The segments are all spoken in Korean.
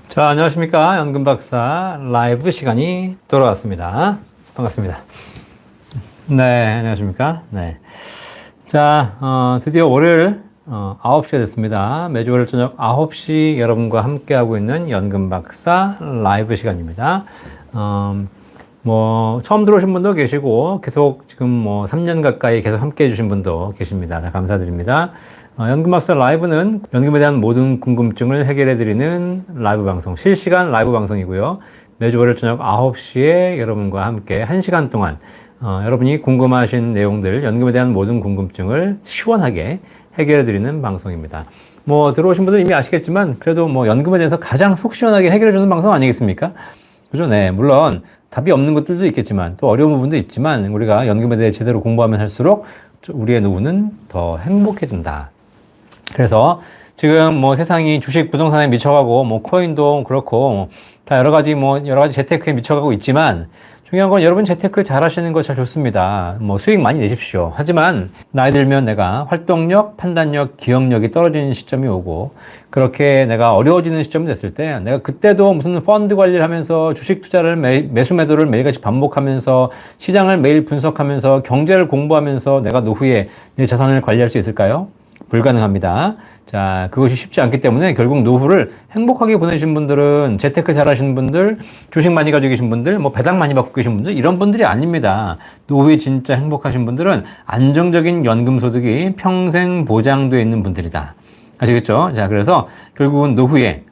자, 안녕하십니까. 연금박사 라이브 시간이 돌아왔습니다. 반갑습니다. 네, 안녕하십니까. 네. 자, 드디어 월요일 9시가 됐습니다. 매주 월요일 저녁 9시 여러분과 함께하고 있는 연금박사 라이브 시간입니다. 처음 들어오신 분도 계시고, 계속 지금 3년 가까이 계속 함께 해주신 분도 계십니다. 다 감사드립니다. 연금박사 라이브는 연금에 대한 모든 궁금증을 해결해드리는 라이브 방송, 실시간 라이브 방송이고요. 매주 월요일 저녁 9시에 여러분과 함께 1시간 동안 여러분이 궁금하신 내용들, 연금에 대한 모든 궁금증을 시원하게 해결해드리는 방송입니다. 들어오신 분들 이미 아시겠지만, 그래도 연금에 대해서 가장 속 시원하게 해결해주는 방송 아니겠습니까? 그죠? 네. 물론, 답이 없는 것들도 있겠지만, 또 어려운 부분도 있지만, 우리가 연금에 대해 제대로 공부하면 할수록 우리의 노후는 더 행복해진다. 그래서 지금 세상이 주식 부동산에 미쳐가고 코인도 그렇고 다 여러 가지 재테크에 미쳐가고 있지만, 중요한 건 여러분 재테크 잘 하시는 거 잘 좋습니다. 수익 많이 내십시오. 하지만 나이 들면 내가 활동력, 판단력, 기억력이 떨어지는 시점이 오고, 그렇게 내가 어려워지는 시점이 됐을 때, 내가 그때도 무슨 펀드 관리를 하면서 주식 투자를 매수 매도를 매일같이 반복하면서 시장을 매일 분석하면서 경제를 공부하면서 내가 노후에 내 자산을 관리할 수 있을까요? 불가능합니다. 자, 그것이 쉽지 않기 때문에 결국 노후를 행복하게 보내신 분들은, 재테크 잘 하시는 분들, 주식 많이 가지고 계신 분들, 배당 많이 받고 계신 분들, 이런 분들이 아닙니다. 노후에 진짜 행복하신 분들은 안정적인 연금 소득이 평생 보장되어 있는 분들이다. 아시겠죠? 자, 그래서 결국은 노후에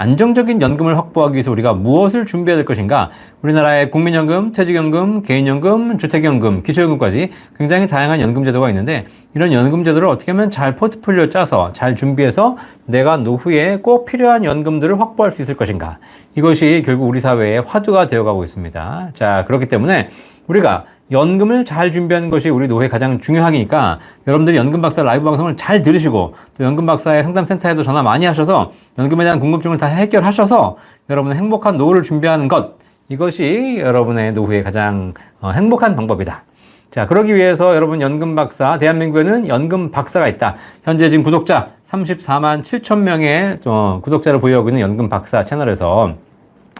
안정적인 연금을 확보하기 위해서 우리가 무엇을 준비해야 될 것인가? 우리나라의 국민연금, 퇴직연금, 개인연금, 주택연금, 기초연금까지 굉장히 다양한 연금 제도가 있는데, 이런 연금 제도를 어떻게 하면 잘 포트폴리오 짜서 잘 준비해서 내가 노후에 꼭 필요한 연금들을 확보할 수 있을 것인가? 이것이 결국 우리 사회의 화두가 되어가고 있습니다. 자, 그렇기 때문에 우리가 연금을 잘 준비하는 것이 우리 노후에 가장 중요하니까, 여러분들이 연금박사 라이브 방송을 잘 들으시고, 또 연금박사의 상담센터에도 전화 많이 하셔서 연금에 대한 궁금증을 다 해결하셔서 여러분의 행복한 노후를 준비하는 것, 이것이 여러분의 노후에 가장 행복한 방법이다. 자, 그러기 위해서 여러분 연금박사, 대한민국에는 연금박사가 있다. 현재 지금 구독자 34만 7천 명의 구독자를 보유하고 있는 연금박사 채널에서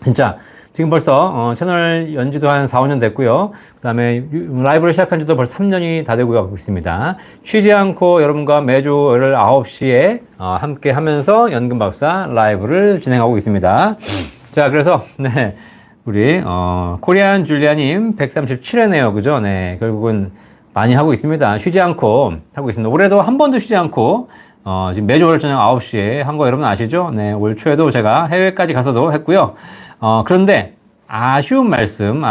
진짜 지금 벌써 채널 연지도 한 4, 5년 됐고요. 그 다음에 라이브를 시작한 지도 벌써 3년이 다 되고 가고 있습니다. 쉬지 않고 여러분과 매주 월요일 9시에 함께 하면서 연금박사 라이브를 진행하고 있습니다. 자, 그래서 네, 우리 코리안 줄리아님 137회네요. 그죠? 네, 결국은 많이 하고 있습니다. 쉬지 않고 하고 있습니다. 올해도 한 번도 쉬지 않고 지금 매주 월요일 저녁 9시에 한 거 여러분 아시죠? 네, 올 초에도 제가 해외까지 가서도 했고요. 그런데 아쉬운 말씀,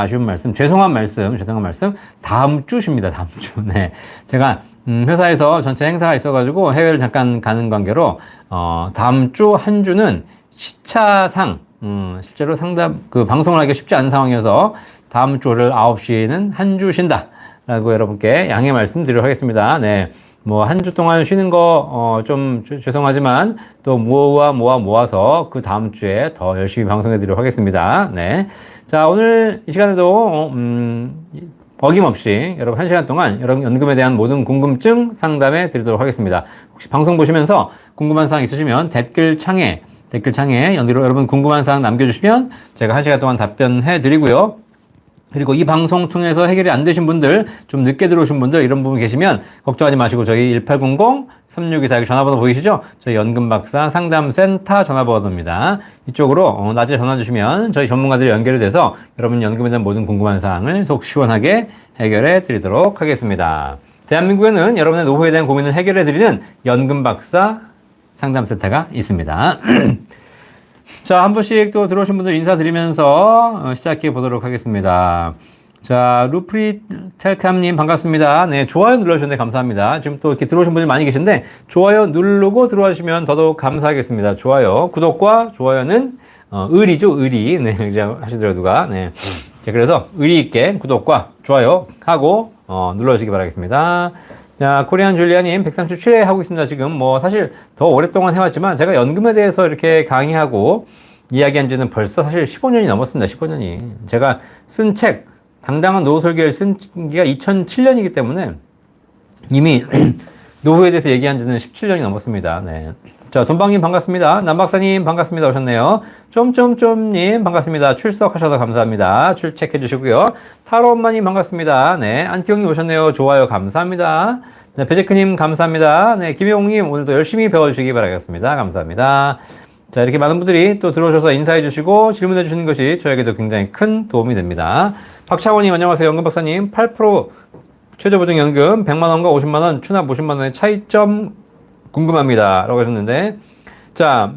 죄송한 말씀, 다음 주십니다. 다음 주. 네. 제가, 회사에서 전체 행사가 있어가지고 해외를 잠깐 가는 관계로, 다음 주 한 주는 시차상, 실제로 방송을 하기가 쉽지 않은 상황이어서 다음 주 월요일 9시에는 한 주 쉰다. 라고 여러분께 양해 말씀드리도록 하겠습니다. 네. 한 주 동안 쉬는 거, 좀 죄송하지만 또 모아서 그 다음 주에 더 열심히 방송해 드리도록 하겠습니다. 네. 자, 오늘 이 시간에도, 어김없이 여러분 1시간 동안 여러분 연금에 대한 모든 궁금증 상담해 드리도록 하겠습니다. 혹시 방송 보시면서 궁금한 사항 있으시면 댓글창에 여러분 궁금한 사항 남겨주시면 제가 1시간 동안 답변해 드리고요. 그리고 이 방송 통해서 해결이 안 되신 분들, 좀 늦게 들어오신 분들, 이런 부분 계시면 걱정하지 마시고 저희 1800-3624 전화번호 보이시죠? 저희 연금박사 상담센터 전화번호입니다. 이쪽으로 낮에 전화 주시면 저희 전문가들이 연결이 돼서 여러분 연금에 대한 모든 궁금한 사항을 속 시원하게 해결해 드리도록 하겠습니다. 대한민국에는 여러분의 노후에 대한 고민을 해결해 드리는 연금박사 상담센터가 있습니다. 자, 한 분씩 또 들어오신 분들 인사드리면서 시작해 보도록 하겠습니다. 자, 루프리텔캄님 반갑습니다. 네, 좋아요 눌러주셨는데 감사합니다. 지금 또 이렇게 들어오신 분들 많이 계신데 좋아요 누르고 들어와주시면 더더욱 감사하겠습니다. 좋아요, 구독과 좋아요는 의리죠, 의리. 네, 하시더라도 누가. 네. 자, 그래서 의리 있게 구독과 좋아요 하고 눌러주시기 바라겠습니다. 자, 코리안 줄리아님 137회 하고 있습니다. 지금 사실 더 오랫동안 해왔지만 제가 연금에 대해서 이렇게 강의하고 이야기한 지는 벌써 사실 15년이 넘었습니다. 15년이. 제가 쓴 책, 당당한 노후 설계를 쓴 게가 2007년이기 때문에 이미 노후에 대해서 얘기한 지는 17년이 넘었습니다. 네. 자, 돈방님 반갑습니다. 남박사님 반갑습니다. 오셨네요. 님 반갑습니다. 출석하셔서 감사합니다. 출첵해 주시고요. 타로 엄마님 반갑습니다. 네, 안티형님 오셨네요. 좋아요. 감사합니다. 네, 베제크님 감사합니다. 네, 김용님 오늘도 열심히 배워주시기 바라겠습니다. 감사합니다. 자, 이렇게 많은 분들이 또 들어오셔서 인사해 주시고 질문해 주시는 것이 저에게도 굉장히 큰 도움이 됩니다. 박창원님 안녕하세요. 연금박사님 8% 최저보증연금 100만원과 50만원, 추납 50만원의 차이점 궁금합니다. 라고 하셨는데, 자,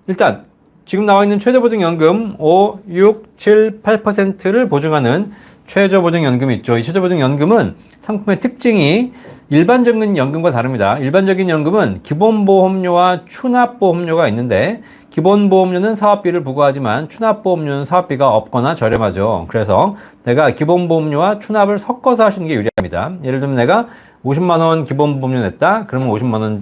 일단, 지금 나와 있는 최저보증연금 5, 6, 7, 8%를 보증하는 최저보증연금이 있죠. 이 최저보증연금은 상품의 특징이 일반적인 연금과 다릅니다. 일반적인 연금은 기본보험료와 추납보험료가 있는데, 기본보험료는 사업비를 부과하지만 추납보험료는 사업비가 없거나 저렴하죠. 그래서 내가 기본보험료와 추납을 섞어서 하시는 게 유리합니다. 예를 들면 내가 50만원 기본보험료 냈다? 그러면 50만원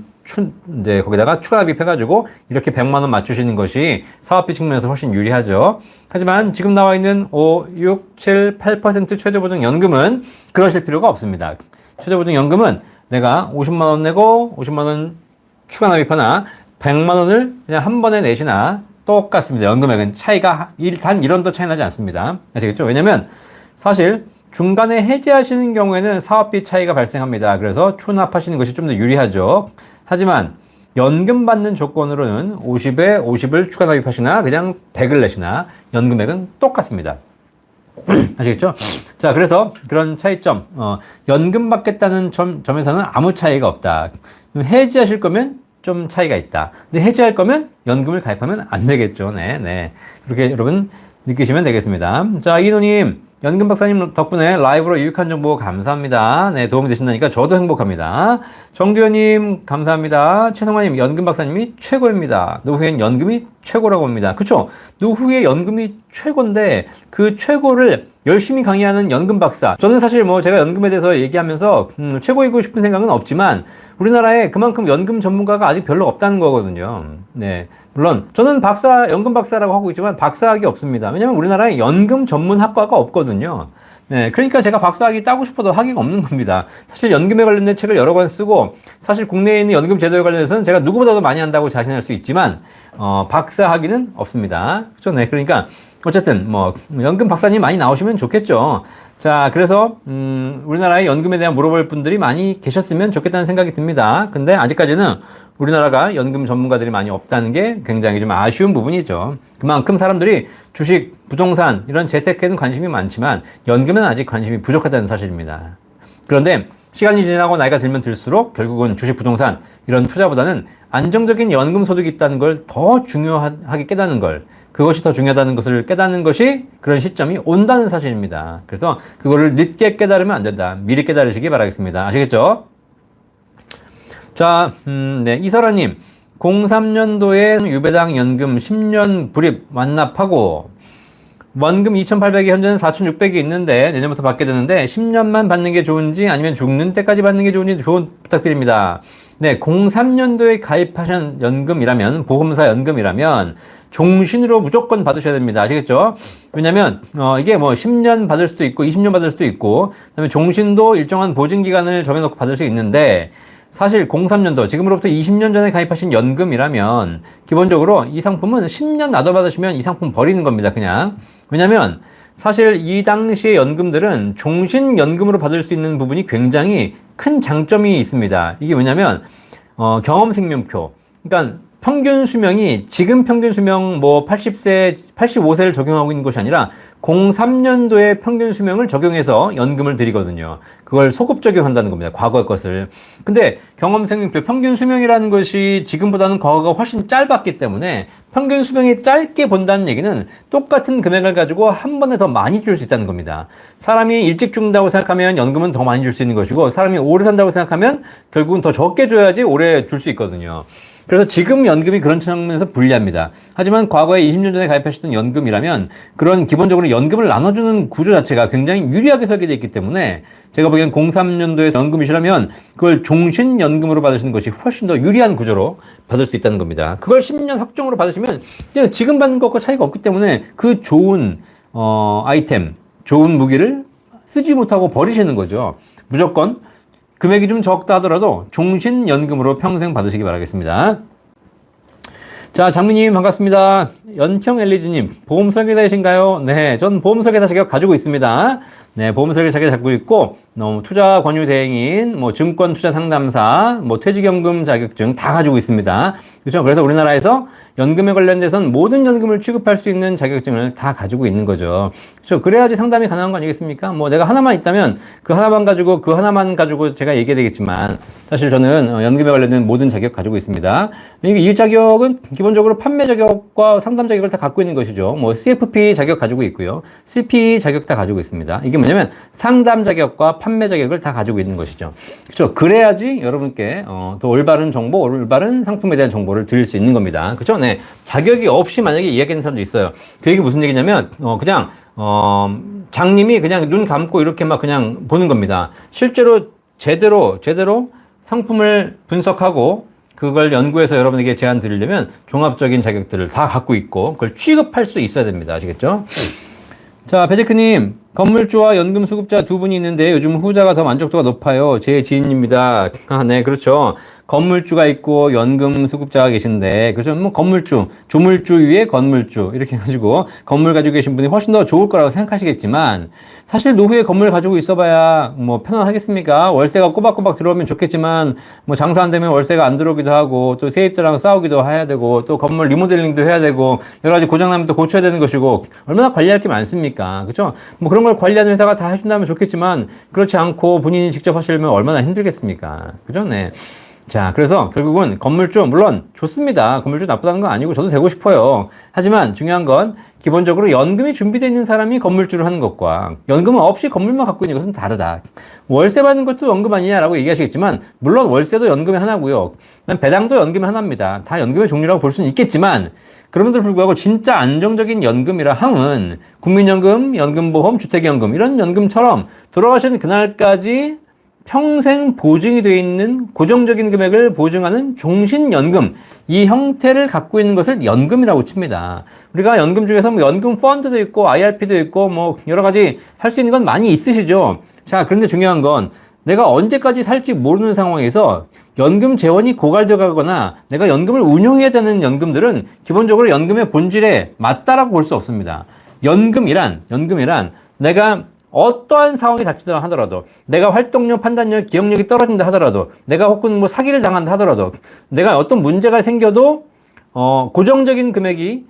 이제 거기다가 추가합입 해가지고 이렇게 100만원 맞추시는 것이 사업비 측면에서 훨씬 유리하죠. 하지만 지금 나와 있는 5, 6, 7, 8% 최저보증연금은 그러실 필요가 없습니다. 최저보증연금은 내가 50만원 내고 50만원 추가 납입하나 100만원을 그냥 한 번에 내시나 똑같습니다. 연금액은 차이가 단 1원도 차이 나지 않습니다. 아시겠죠? 왜냐면 사실 중간에 해지하시는 경우에는 사업비 차이가 발생합니다. 그래서 추납하시는 것이 좀 더 유리하죠. 하지만 연금 받는 조건으로는 50에 50을 추가 납입하시나 그냥 100을 내시나 연금액은 똑같습니다. 아시겠죠? 자, 그래서 그런 차이점, 연금 받겠다는 점에서는 아무 차이가 없다. 해지하실 거면 좀 차이가 있다. 근데 해지할 거면 연금을 가입하면 안 되겠죠. 네. 그렇게 여러분 느끼시면 되겠습니다. 자, 이노님. 연금 박사님 덕분에 라이브로 유익한 정보 감사합니다. 네, 도움이 되신다니까 저도 행복합니다. 정두현님 감사합니다. 최성화님 연금 박사님이 최고입니다. 노후엔 연금이 최고라고 봅니다. 그쵸? 노후에 연금이 최고인데 그 최고를 열심히 강의하는 연금 박사. 저는 사실 뭐 제가 연금에 대해서 얘기하면서 최고이고 싶은 생각은 없지만 우리나라에 그만큼 연금 전문가가 아직 별로 없다는 거거든요. 네. 물론 저는 연금 박사라고 하고 있지만 박사학위 없습니다. 왜냐면 우리나라에 연금 전문 학과가 없거든요. 네, 그러니까 제가 박사학위 따고 싶어도 학위가 없는 겁니다. 사실 연금에 관련된 책을 여러 권 쓰고 사실 국내에 있는 연금 제도에 관련해서는 제가 누구보다도 많이 한다고 자신할 수 있지만 박사학위는 없습니다. 그렇죠? 네, 그러니까 어쨌든 뭐 연금 박사님 많이 나오시면 좋겠죠. 자, 그래서 우리나라에 연금에 대한 물어볼 분들이 많이 계셨으면 좋겠다는 생각이 듭니다. 근데 아직까지는 우리나라가 연금 전문가들이 많이 없다는 게 굉장히 좀 아쉬운 부분이죠. 그만큼 사람들이 주식, 부동산 이런 재테크에는 관심이 많지만 연금에는 아직 관심이 부족하다는 사실입니다. 그런데 시간이 지나고 나이가 들면 들수록 결국은 주식, 부동산 이런 투자보다는 안정적인 연금 소득이 있다는 걸 더 중요하게 깨닫는 걸, 그것이 더 중요하다는 것을 깨닫는 것이 그런 시점이 온다는 사실입니다. 그래서 그거를 늦게 깨달으면 안 된다. 미리 깨달으시기 바라겠습니다. 아시겠죠? 자, 네, 이설아님, 03년도에 유배당 연금 10년 불입 완납하고 원금 2,800이 현재는 4,600이 있는데 내년부터 받게 되는데 10년만 받는 게 좋은지 아니면 죽는 때까지 받는 게 좋은지 조언 부탁드립니다. 네, 03년도에 가입하신 연금이라면 보험사 연금이라면 종신으로 무조건 받으셔야 됩니다. 아시겠죠? 왜냐면 이게 뭐 10년 받을 수도 있고 20년 받을 수도 있고 그다음에 종신도 일정한 보증 기간을 정해놓고 받을 수 있는데 사실 03년도 지금으로부터 20년 전에 가입하신 연금이라면 기본적으로 이 상품은 10년 놔둬받으시면 이 상품 버리는 겁니다. 그냥. 왜냐면 사실 이 당시의 연금들은 종신연금으로 받을 수 있는 부분이 굉장히 큰 장점이 있습니다. 이게 뭐냐면 경험생명표. 그러니까 평균 수명이 지금 평균 수명 뭐 80세, 85세를 적용하고 있는 것이 아니라 03년도의 평균 수명을 적용해서 연금을 드리거든요. 그걸 소급 적용한다는 겁니다. 과거의 것을. 근데 경험생명표 평균 수명이라는 것이 지금보다는 과거가 훨씬 짧았기 때문에 평균 수명이 짧게 본다는 얘기는 똑같은 금액을 가지고 한 번에 더 많이 줄 수 있다는 겁니다. 사람이 일찍 죽는다고 생각하면 연금은 더 많이 줄 수 있는 것이고 사람이 오래 산다고 생각하면 결국은 더 적게 줘야지 오래 줄 수 있거든요. 그래서 지금 연금이 그런 측면에서 불리합니다. 하지만 과거에 20년 전에 가입하셨던 연금이라면 그런 기본적으로 연금을 나눠주는 구조 자체가 굉장히 유리하게 설계되어 있기 때문에 제가 보기엔 03년도에 연금이시라면 그걸 종신연금으로 받으시는 것이 훨씬 더 유리한 구조로 받을 수 있다는 겁니다. 그걸 10년 확정으로 받으시면 그냥 지금 받는 것과 차이가 없기 때문에 그 좋은 아이템, 좋은 무기를 쓰지 못하고 버리시는 거죠. 무조건 금액이 좀 적다 하더라도 종신연금으로 평생 받으시기 바라겠습니다. 자, 장미님 반갑습니다. 연평 엘리즈님, 보험 설계사이신가요? 네, 전 보험 설계사 자격 가지고 있습니다. 네, 보험 설계사 자격 갖고 있고, 투자 권유 대행인, 증권 투자 상담사, 퇴직연금 자격증 다 가지고 있습니다. 그렇죠? 그래서 우리나라에서 연금에 관련돼서는 모든 연금을 취급할 수 있는 자격증을 다 가지고 있는 거죠. 그렇죠? 그래야지 상담이 가능한 거 아니겠습니까? 내가 하나만 있다면 그 하나만 가지고 제가 얘기해야 되겠지만, 사실 저는 연금에 관련된 모든 자격 가지고 있습니다. 이 자격은 기본적으로 판매 자격과 상담 자격을 다 갖고 있는 것이죠. CFP 자격 가지고 있고요. CP 자격 다 가지고 있습니다. 이게 뭐냐면 상담 자격과 판매 자격을 다 가지고 있는 것이죠. 그렇죠? 그래야지 여러분께 더 올바른 정보, 올바른 상품에 대한 정보를 드릴 수 있는 겁니다. 그렇죠? 네. 자격이 없이 만약에 이야기하는 사람도 있어요. 그 얘기 무슨 얘기냐면 그냥 장님이 그냥 눈 감고 이렇게 막 그냥 보는 겁니다. 실제로 제대로 상품을 분석하고 그걸 연구해서 여러분에게 제안 드리려면 종합적인 자격들을 다 갖고 있고 그걸 취급할 수 있어야 됩니다. 아시겠죠? 자, 배제크님, 건물주와 연금수급자 두 분이 있는데 요즘 후자가 더 만족도가 높아요. 제 지인입니다. 아, 네, 그렇죠. 건물주가 있고 연금수급자가 계신데, 그렇죠. 건물주, 조물주 위에 건물주 이렇게 해가지고 건물 가지고 계신 분이 훨씬 더 좋을 거라고 생각하시겠지만 사실 노후에 건물 가지고 있어봐야 편안하겠습니까? 월세가 꼬박꼬박 들어오면 좋겠지만 장사 안 되면 월세가 안 들어오기도 하고 또 세입자랑 싸우기도 해야 되고 또 건물 리모델링도 해야 되고 여러 가지 고장나면 또 고쳐야 되는 것이고 얼마나 관리할 게 많습니까? 그렇죠? 그런 걸 관리하는 회사가 다 해준다면 좋겠지만 그렇지 않고 본인이 직접 하시려면 얼마나 힘들겠습니까? 그죠? 네. 자, 그래서 결국은 건물주, 물론 좋습니다. 건물주 나쁘다는 건 아니고 저도 되고 싶어요. 하지만 중요한 건 기본적으로 연금이 준비되어 있는 사람이 건물주를 하는 것과 연금은 없이 건물만 갖고 있는 것은 다르다. 월세 받는 것도 연금 아니냐라고 얘기하시겠지만 물론 월세도 연금의 하나고요. 배당도 연금의 하나입니다. 다 연금의 종류라고 볼 수는 있겠지만 그럼에도 불구하고 진짜 안정적인 연금이라 함은 국민연금, 연금보험, 주택연금 이런 연금처럼 돌아가시는 그날까지 평생 보증이 되어 있는 고정적인 금액을 보증하는 종신연금 이 형태를 갖고 있는 것을 연금이라고 칩니다. 우리가 연금 중에서 연금 펀드도 있고 IRP도 있고 여러 가지 할 수 있는 건 많이 있으시죠. 자, 그런데 중요한 건 내가 언제까지 살지 모르는 상황에서 연금 재원이 고갈되어 가거나 내가 연금을 운용해야 되는 연금들은 기본적으로 연금의 본질에 맞다라고 볼 수 없습니다. 연금이란 내가 어떠한 상황이 닥치더라 하더라도 내가 활동력, 판단력, 기억력이 떨어진다 하더라도 내가 혹은 사기를 당한다 하더라도 내가 어떤 문제가 생겨도 고정적인 금액이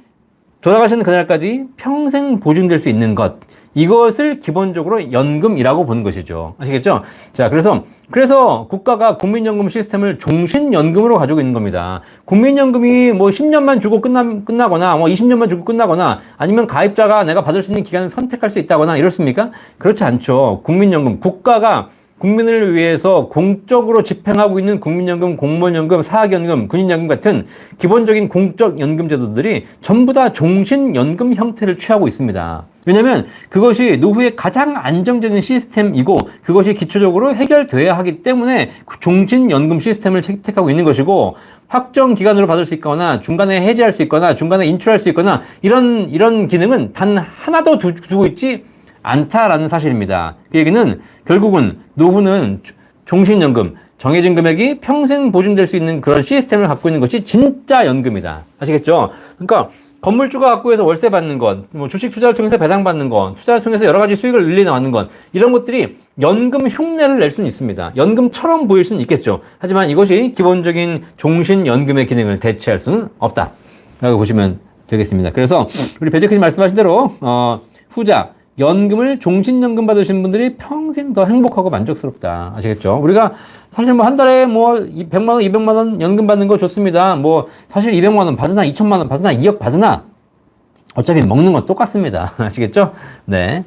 돌아가시는 그날까지 평생 보증될 수 있는 것 이것을 기본적으로 연금이라고 보는 것이죠. 아시겠죠? 자, 그래서 국가가 국민연금 시스템을 종신연금으로 가지고 있는 겁니다. 국민연금이 10년만 주고 끝나거나 20년만 주고 끝나거나 아니면 가입자가 내가 받을 수 있는 기간을 선택할 수 있다거나 이렇습니까? 그렇지 않죠. 국민연금, 국가가 국민을 위해서 공적으로 집행하고 있는 국민연금, 공무원연금, 사학연금, 군인연금 같은 기본적인 공적 연금 제도들이 전부 다 종신연금 형태를 취하고 있습니다. 왜냐하면 그것이 노후의 가장 안정적인 시스템이고 그것이 기초적으로 해결돼야 하기 때문에 종신연금 시스템을 채택하고 있는 것이고 확정 기간으로 받을 수 있거나 중간에 해지할 수 있거나 중간에 인출할 수 있거나 이런 기능은 단 하나도 두고 있지 않다라는 사실입니다. 그 얘기는 결국은 노후는 종신연금, 정해진 금액이 평생 보증될 수 있는 그런 시스템을 갖고 있는 것이 진짜 연금이다. 아시겠죠? 그러니까 건물주가 갖고 해서 월세 받는 것, 주식 투자를 통해서 배당 받는 것, 투자를 통해서 여러 가지 수익을 늘려 나가는 것, 이런 것들이 연금 흉내를 낼 수는 있습니다. 연금처럼 보일 수는 있겠죠. 하지만 이것이 기본적인 종신연금의 기능을 대체할 수는 없다. 라고 보시면 되겠습니다. 그래서 우리 배재크님 말씀하신 대로 후자, 연금을 종신연금 받으신 분들이 평생 더 행복하고 만족스럽다. 아시겠죠? 우리가 사실 한 달에 100만 원, 200만 원 연금 받는 거 좋습니다. 사실 200만 원 받으나 2천만 원 받으나 2억 받으나 어차피 먹는 건 똑같습니다. 아시겠죠? 네.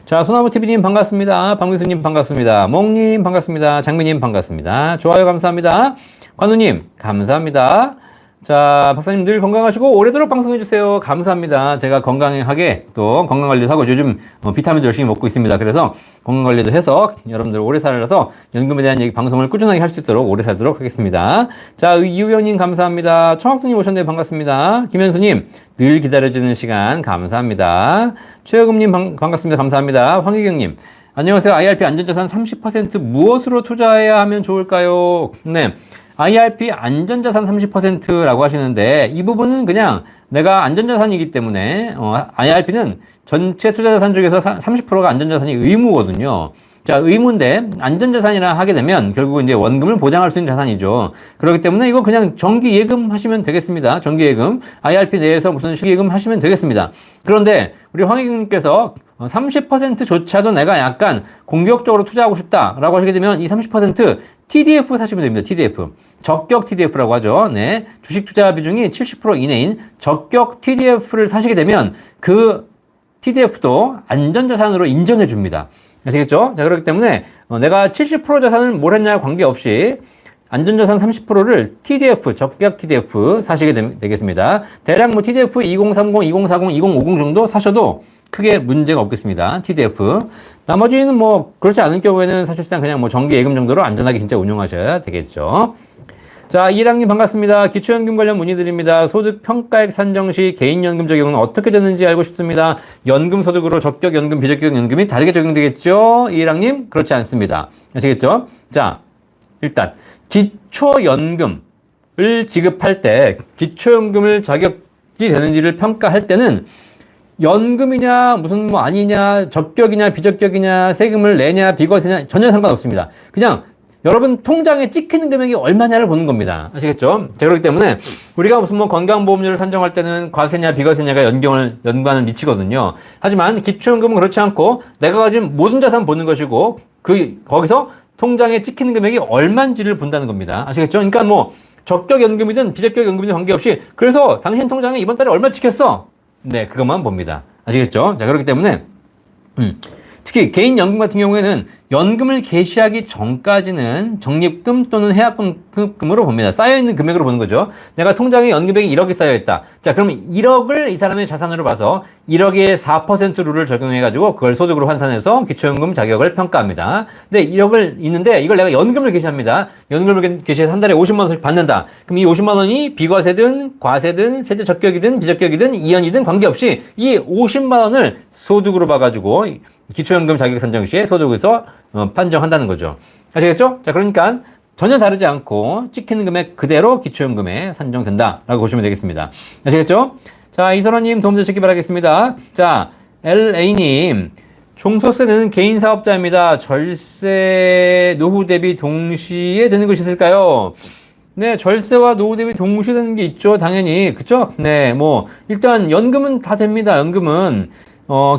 자, 소나무TV님 반갑습니다. 박민수님 반갑습니다. 몽님 반갑습니다. 장미님 반갑습니다. 좋아요 감사합니다. 관우님 감사합니다. 자, 박사님 늘 건강하시고 오래도록 방송해주세요. 감사합니다. 제가 건강하게 또 건강관리도 하고 요즘 비타민도 열심히 먹고 있습니다. 그래서 건강관리도 해서 여러분들 오래 살아서 연금에 대한 얘기 방송을 꾸준하게 할 수 있도록 오래 살도록 하겠습니다. 자, 이우영님 감사합니다. 청학동님 오셨네요. 반갑습니다. 김현수님 늘 기다려주는 시간 감사합니다. 최여금님 반갑습니다. 감사합니다. 황희경님 안녕하세요. IRP 안전자산 30% 무엇으로 투자해야 하면 좋을까요? 네. IRP 안전자산 30%라고 하시는데 이 부분은 그냥 내가 안전자산이기 때문에 IRP는 전체 투자자산 중에서 30%가 안전자산이 의무거든요. 자, 의무인데 안전자산이라 하게 되면 결국 이제 원금을 보장할 수 있는 자산이죠. 그렇기 때문에 이거 그냥 정기예금 하시면 되겠습니다. 정기예금. IRP 내에서 무슨 실예금 하시면 되겠습니다. 그런데 우리 황희경님께서 30%조차도 내가 약간 공격적으로 투자하고 싶다라고 하시게 되면 이 30% TDF 사시면 됩니다. TDF. 적격 TDF라고 하죠. 네. 주식 투자 비중이 70% 이내인 적격 TDF를 사시게 되면 그 TDF도 안전자산으로 인정해 줍니다. 아시겠죠? 자, 그렇기 때문에 내가 70% 자산을 뭘 했냐 관계없이 안전자산 30%를 TDF, 적격 TDF 사시게 되겠습니다. 대략 뭐 TDF 2030, 2040, 2050 정도 사셔도 크게 문제가 없겠습니다. TDF. 나머지는 뭐 그렇지 않은 경우에는 사실상 그냥 뭐 정기 예금 정도로 안전하게 진짜 운용하셔야 되겠죠. 자, 이랑님 반갑습니다. 기초연금 관련 문의드립니다. 소득 평가액 산정 시 개인연금 적용은 어떻게 되는지 알고 싶습니다. 연금 소득으로 적격연금, 비적격연금이 다르게 적용되겠죠? 이랑님, 그렇지 않습니다. 아시겠죠? 자, 일단 기초연금을 지급할 때 기초연금을 자격이 되는지를 평가할 때는 연금이냐 무슨 뭐 아니냐 적격이냐 비적격이냐 세금을 내냐 비과세냐 전혀 상관없습니다. 그냥 여러분 통장에 찍히는 금액이 얼마냐를 보는 겁니다. 아시겠죠? 자, 그렇기 때문에 우리가 무슨 뭐 건강보험료를 산정할 때는 과세냐 비과세냐가 연관을 미치거든요. 하지만 기초연금은 그렇지 않고 내가 가진 모든 자산 보는 것이고 거기서 통장에 찍히는 금액이 얼마인지를 본다는 겁니다. 아시겠죠? 그러니까 뭐 적격연금이든 비적격연금이든 관계없이 그래서 당신 통장에 이번 달에 얼마 찍혔어? 네, 그것만 봅니다. 아시겠죠? 자, 그렇기 때문에 특히 개인연금 같은 경우에는 연금을 개시하기 전까지는 적립금 또는 해약금으로 봅니다. 쌓여있는 금액으로 보는 거죠. 내가 통장에 연금액이 1억이 쌓여있다. 자, 그러면 1억을 이 사람의 자산으로 봐서 1억의 4% 룰을 적용해가지고 그걸 소득으로 환산해서 기초연금 자격을 평가합니다. 근데 1억을 있는데 이걸 내가 연금을 개시합니다. 연금을 개시해서 한 달에 50만 원씩 받는다. 그럼 이 50만 원이 비과세든 과세든 세제 적격이든 비적격이든 이연이든 관계없이 이 50만 원을 소득으로 봐가지고 기초연금 자격 산정 시에 소득에서 판정한다는 거죠. 아시겠죠? 자, 그러니까 전혀 다르지 않고 찍히는 금액 그대로 기초연금에 산정된다라고 보시면 되겠습니다. 아시겠죠? 자, 이선호님 도움 주시기 바라겠습니다. 자, LA님 종소세 내는 개인 사업자입니다. 절세 노후 대비 동시에 되는 것이 있을까요? 네, 절세와 노후 대비 동시에 되는 게 있죠. 당연히. 그쵸? 네, 뭐 일단 연금은 다 됩니다. 연금은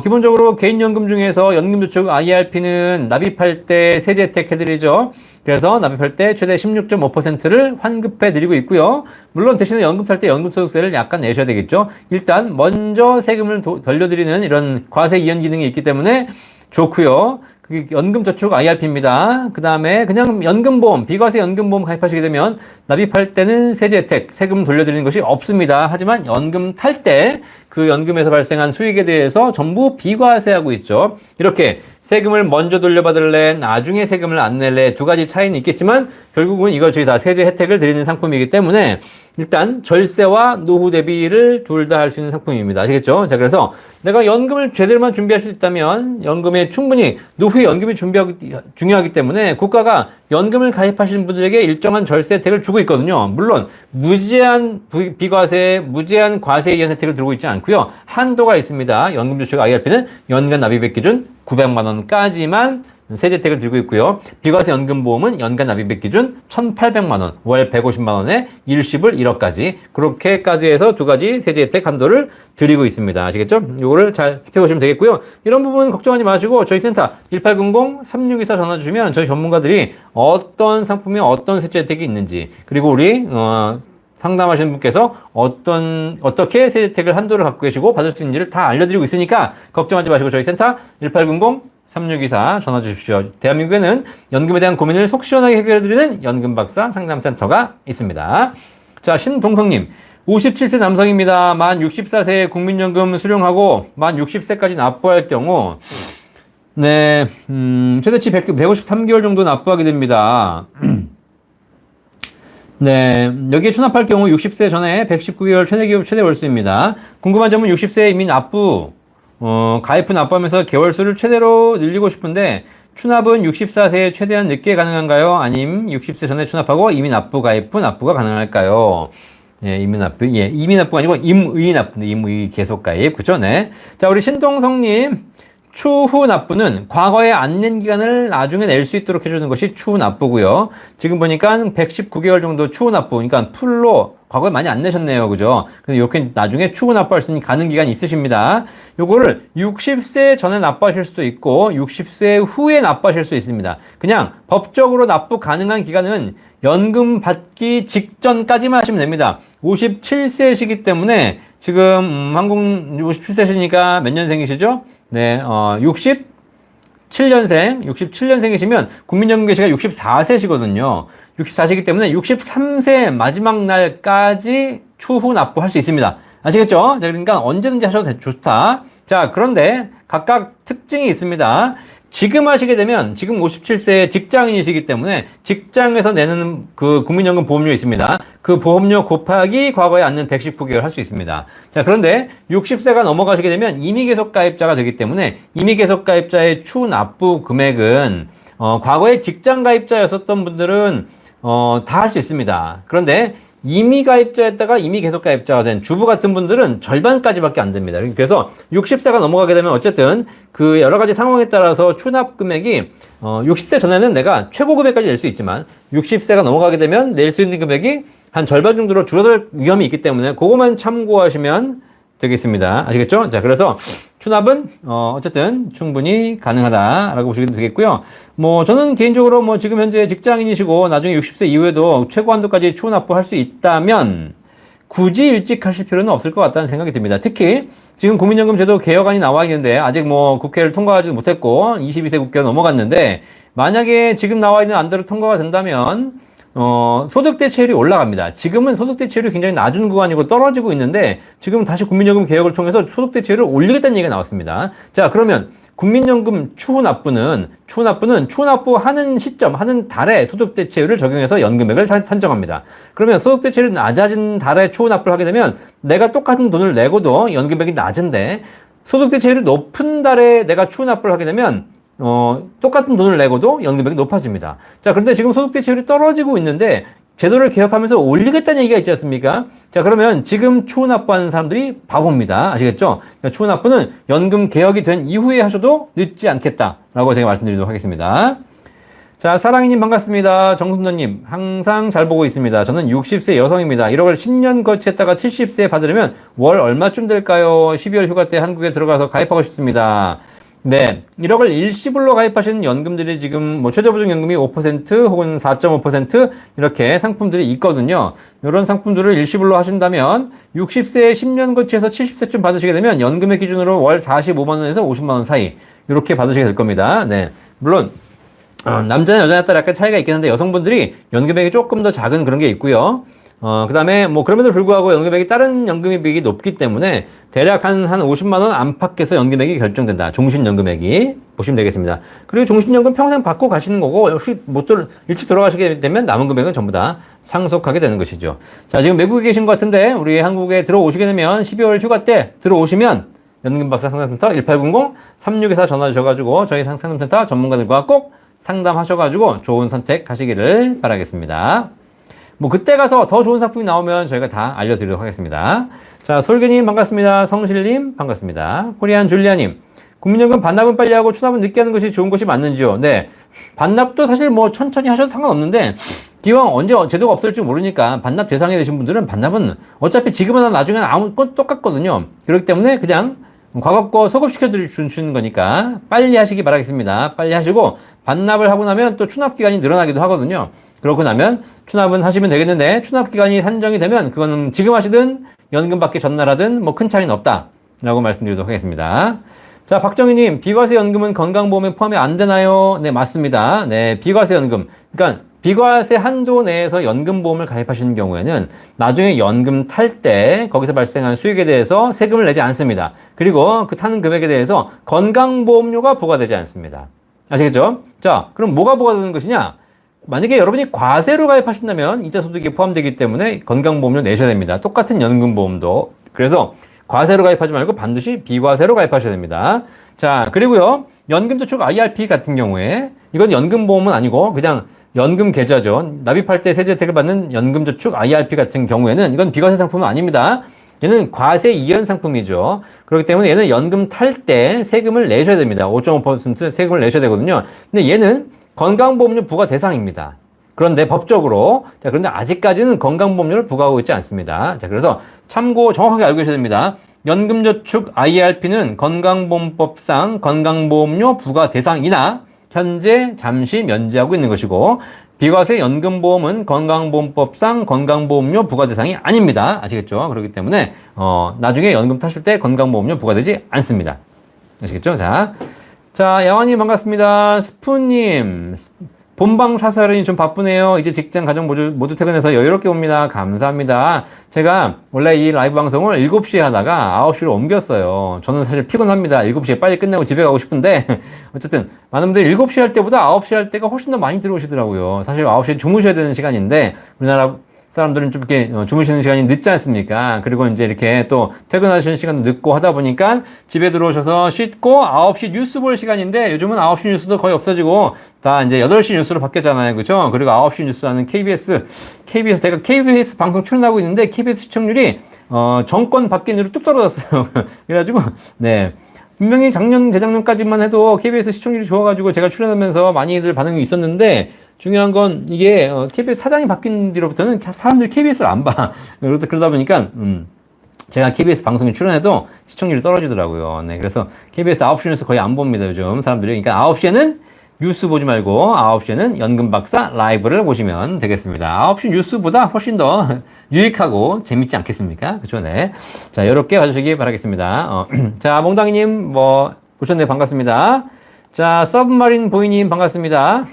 기본적으로 개인연금 중에서 연금저축 IRP는 납입할 때 세제 혜택 해드리죠. 그래서 납입할 때 최대 16.5%를 환급해 드리고 있고요. 물론 대신에 연금 탈 때 연금소득세를 약간 내셔야 되겠죠. 일단 먼저 세금을 돌려드리는 이런 과세 이연 기능이 있기 때문에 좋고요. 그게 연금저축 IRP입니다. 그 다음에 그냥 연금보험, 비과세 연금보험 가입하시게 되면 납입할 때는 세제 혜택, 세금 돌려드리는 것이 없습니다. 하지만 연금 탈 때 그 연금에서 발생한 수익에 대해서 전부 비과세하고 있죠. 이렇게 세금을 먼저 돌려받을래, 나중에 세금을 안 낼래 두 가지 차이는 있겠지만 결국은 이걸 저희 다 세제 혜택을 드리는 상품이기 때문에 일단 절세와 노후 대비를 둘 다 할 수 있는 상품입니다. 아시겠죠? 자, 그래서 내가 연금을 제대로만 준비할 수 있다면 연금에 충분히 노후에 연금이 중요하기 때문에 국가가 연금을 가입하시는 분들에게 일정한 절세 혜택을 주고 있거든요. 물론 무제한 비과세, 무제한 과세 이연 혜택을 들고 있지 않고요. 한도가 있습니다. 연금저축 IRP는 연간 납입액 기준 900만 원까지만 세제 혜택을 들고 있고요. 비과세 연금보험은 연간 납입액 기준 1,800만 원, 월 150만 원에 일시불 1억까지 그렇게까지 해서 두 가지 세제 혜택 한도를 드리고 있습니다. 아시겠죠? 이거를 잘 살펴보시면 되겠고요. 이런 부분 걱정하지 마시고 저희 센터 1800-3624 전화 주시면 저희 전문가들이 어떤 상품에 어떤 세제 혜택이 있는지 그리고 우리 상담하시는 분께서 어떻게 세제 혜택을 한도를 갖고 계시고 받을 수 있는지를 다 알려드리고 있으니까 걱정하지 마시고 저희 센터 1800-3624 전화 주십시오. 대한민국에는 연금에 대한 고민을 속 시원하게 해결해드리는 연금박사 상담센터가 있습니다. 자, 신동성님. 57세 남성입니다. 만 64세에 국민연금 수령하고 만 60세까지 납부할 경우 네, 최대치 153개월 정도 납부하게 됩니다. 네, 여기에 추납할 경우 60세 전에 119개월 최대 월수입니다. 궁금한 점은 60세에 이미 가입 후 납부하면서 개월수를 최대로 늘리고 싶은데 추납은 64세에 최대한 늦게 가능한가요? 아님 60세 전에 추납하고 이미 납부 가입 후 납부가 가능할까요? 예, 이미 납부, 예, 이미 납부가 아니고 임의 납부, 임의 계속 가입, 그죠? 네. 자, 우리 신동성님. 추후 납부는 과거에 안 낸 기간을 나중에 낼 수 있도록 해주는 것이 추후 납부고요. 지금 보니까 119개월 정도 추후 납부, 그러니까 풀로 과거에 많이 안 내셨네요. 그죠? 근데 이렇게 나중에 추후 납부할 수 있는 가능 기간이 있으십니다. 요거를 60세 전에 납부하실 수도 있고 60세 후에 납부하실 수 있습니다. 그냥 법적으로 납부 가능한 기간은 연금 받기 직전까지만 하시면 됩니다. 57세시기 때문에 지금 한국 57세시니까 몇 년생이시죠? 네, 67년생이시면 국민연금 개시가 64세시거든요. 64세이기 때문에 63세 마지막 날까지 추후 납부할 수 있습니다. 아시겠죠? 자, 그러니까 언제든지 하셔도 좋다. 자, 그런데 각각 특징이 있습니다. 지금 하시게 되면 지금 57세 직장인이시기 때문에 직장에서 내는 그 국민연금 보험료 있습니다. 그 보험료 곱하기 과거에 앉는 119개월 할 수 있습니다. 자, 그런데 60세가 넘어가시게 되면 이미 계속 가입자가 되기 때문에 이미 계속 가입자의 추 납부 금액은 과거에 직장 가입자였었던 분들은 다 할 수 있습니다. 그런데 이미 가입자였다가 이미 계속 가입자가 된 주부 같은 분들은 절반까지밖에 안 됩니다. 그래서 60세가 넘어가게 되면 어쨌든 그 여러 가지 상황에 따라서 추납 금액이 60세 전에는 내가 최고 금액까지 낼 수 있지만 60세가 넘어가게 되면 낼 수 있는 금액이 한 절반 정도로 줄어들 위험이 있기 때문에 그것만 참고하시면 되겠습니다. 아시겠죠? 자, 그래서 추납은 어쨌든 충분히 가능하다라고 보시면 되겠고요. 뭐 저는 개인적으로 뭐 지금 현재 직장인이시고 나중에 60세 이후에도 최고 한도까지 추후 납부할 수 있다면 굳이 일찍 하실 필요는 없을 것 같다는 생각이 듭니다. 특히 지금 국민연금 제도 개혁안이 나와 있는데 아직 뭐 국회를 통과하지도 못했고 22세 국회가 넘어갔는데 만약에 지금 나와 있는 안대로 통과가 된다면 소득 대체율이 올라갑니다. 지금은 소득 대체율이 굉장히 낮은 구간이고 떨어지고 있는데 지금 다시 국민연금 개혁을 통해서 소득 대체율을 올리겠다는 얘기가 나왔습니다. 자, 그러면 국민연금 추후 납부는 추후 납부하는 시점, 하는 달에 소득 대체율을 적용해서 연금액을 산정합니다. 그러면 소득 대체율이 낮아진 달에 추후 납부를 하게 되면 내가 똑같은 돈을 내고도 연금액이 낮은데 소득 대체율이 높은 달에 내가 추후 납부를 하게 되면 똑같은 돈을 내고도 연금액이 높아집니다. 자, 그런데 지금 소득 대체율이 떨어지고 있는데 제도를 개혁하면서 올리겠다는 얘기가 있지 않습니까? 자, 그러면 지금 추후 납부하는 사람들이 바보입니다. 아시겠죠? 그러니까 추후 납부는 연금 개혁이 된 이후에 하셔도 늦지 않겠다라고 제가 말씀드리도록 하겠습니다. 자, 사랑이님 반갑습니다. 정순도님 항상 잘 보고 있습니다. 저는 60세 여성입니다. 1억을 10년 거치했다가 70세에 받으려면 월 얼마쯤 될까요? 12월 휴가 때 한국에 들어가서 가입하고 싶습니다. 네, 1억을 일시불로 가입하시는 연금들이 지금 뭐 최저보증연금이 5% 혹은 4.5% 이렇게 상품들이 있거든요. 이런 상품들을 일시불로 하신다면 60세에 10년 거치해서 70세쯤 받으시게 되면 연금의 기준으로 월 45만 원에서 50만 원 사이 이렇게 받으시게 될 겁니다. 네, 물론 남자나 여자에 따라 약간 차이가 있긴 한데 여성분들이 연금액이 조금 더 작은 그런 게 있고요. 그 다음에 뭐 그럼에도 불구하고 연금액이 다른 연금액이 높기 때문에 대략 한 50만 원 안팎에서 연금액이 결정된다. 종신연금액이 보시면 되겠습니다. 그리고 종신연금 평생 받고 가시는 거고 혹시 일찍 돌아가시게 되면 남은 금액은 전부 다 상속하게 되는 것이죠. 자, 지금 외국에 계신 것 같은데 우리 한국에 들어오시게 되면 12월 휴가 때 들어오시면 연금박사 상담센터 1800-3624 전화 주셔가지고 저희 상담센터 전문가들과 꼭 상담하셔가지고 좋은 선택하시기를 바라겠습니다. 뭐 그때 가서 더 좋은 상품이 나오면 저희가 다 알려드리도록 하겠습니다. 자, 솔개님 반갑습니다. 성실님 반갑습니다. 코리안 줄리아님, 국민연금 반납은 빨리 하고 추납은 늦게 하는 것이 좋은 것이 맞는지요? 네, 반납도 사실 뭐 천천히 하셔도 상관없는데 기왕 언제 제도가 없을지 모르니까 반납 대상이 되신 분들은 반납은 어차피 지금이나 나중에는 아무것도 똑같거든요. 그렇기 때문에 그냥 과거 거 소급시켜 주시는 거니까 빨리 하시기 바라겠습니다. 빨리 하시고 반납을 하고 나면 또 추납 기간이 늘어나기도 하거든요. 그렇고 나면 추납은 하시면 되겠는데 추납 기간이 산정이 되면 그거는 지금 하시든 연금 받기 전날 하든 뭐 큰 차이는 없다라고 말씀드리도록 하겠습니다. 자, 박정희님, 비과세 연금은 건강보험에 포함이 안 되나요? 네, 맞습니다. 네, 비과세 연금. 그러니까 비과세 한도 내에서 연금보험을 가입하시는 경우에는 나중에 연금 탈 때 거기서 발생한 수익에 대해서 세금을 내지 않습니다. 그리고 그 타는 금액에 대해서 건강보험료가 부과되지 않습니다. 아시겠죠? 자, 그럼 뭐가 부과되는 것이냐? 만약에 여러분이 과세로 가입하신다면 이자 소득에 포함되기 때문에 건강보험료 내셔야 됩니다. 똑같은 연금보험도. 그래서 과세로 가입하지 말고 반드시 비과세로 가입하셔야 됩니다. 자, 그리고요, 연금저축 IRP 같은 경우에 이건 연금보험은 아니고 그냥 연금 계좌죠. 납입할 때 세제 혜택을 받는 연금저축 IRP 같은 경우에는 이건 비과세 상품은 아닙니다. 얘는 과세 이연 상품이죠. 그렇기 때문에 얘는 연금 탈 때 세금을 내셔야 됩니다. 5.5% 세금을 내셔야 되거든요. 근데 얘는 건강보험료 부과 대상입니다. 그런데 법적으로, 자, 그런데 아직까지는 건강보험료를 부과하고 있지 않습니다. 자, 그래서 참고 정확하게 알고 계셔야 됩니다. 연금저축 IRP는 건강보험법상 건강보험료 부과 대상이나 현재 잠시 면제하고 있는 것이고, 비과세 연금보험은 건강보험법상 건강보험료 부과 대상이 아닙니다. 아시겠죠? 그렇기 때문에 나중에 연금 타실 때 건강보험료 부과되지 않습니다. 아시겠죠? 자, 야완님 반갑습니다. 스푸님, 본방 사설이 좀 바쁘네요. 이제 직장, 가정 모두 퇴근해서 여유롭게 옵니다. 감사합니다. 제가 원래 이 라이브 방송을 7시에 하다가 9시로 옮겼어요. 저는 사실 피곤합니다. 7시에 빨리 끝내고 집에 가고 싶은데 어쨌든 많은 분들이 7시 할 때보다 9시 할 때가 훨씬 더 많이 들어오시더라고요. 사실 9시에 주무셔야 되는 시간인데 우리나라 사람들은 좀 이렇게 주무시는 시간이 늦지 않습니까? 그리고 이제 이렇게 또 퇴근하시는 시간도 늦고 하다 보니까 집에 들어오셔서 씻고 9시 뉴스 볼 시간인데 요즘은 9시 뉴스도 거의 없어지고 다 이제 8시 뉴스로 바뀌었잖아요. 그죠? 그리고 9시 뉴스 하는 KBS 제가 KBS 방송 출연하고 있는데 KBS 시청률이 정권 바뀐 이후로 뚝 떨어졌어요. 그래가지고 네. 분명히 작년, 재작년까지만 해도 KBS 시청률이 좋아가지고 제가 출연하면서 많이들 반응이 있었는데 중요한 건 이게 KBS 사장이 바뀐 뒤로부터는 사람들이 KBS를 안 봐. 그러다 보니까 제가 KBS 방송에 출연해도 시청률이 떨어지더라고요. 네, 그래서 KBS 9시 뉴스 거의 안 봅니다, 요즘 사람들이. 그러니까 9시에는 뉴스 보지 말고 9시에는 연금박사 라이브를 보시면 되겠습니다. 9시 뉴스보다 훨씬 더 유익하고 재밌지 않겠습니까? 그렇죠? 네. 자, 이렇게 봐주시기 바라겠습니다. 자, 몽당이님 오셨네. 반갑습니다. 자, 서브마린 보이님 반갑습니다.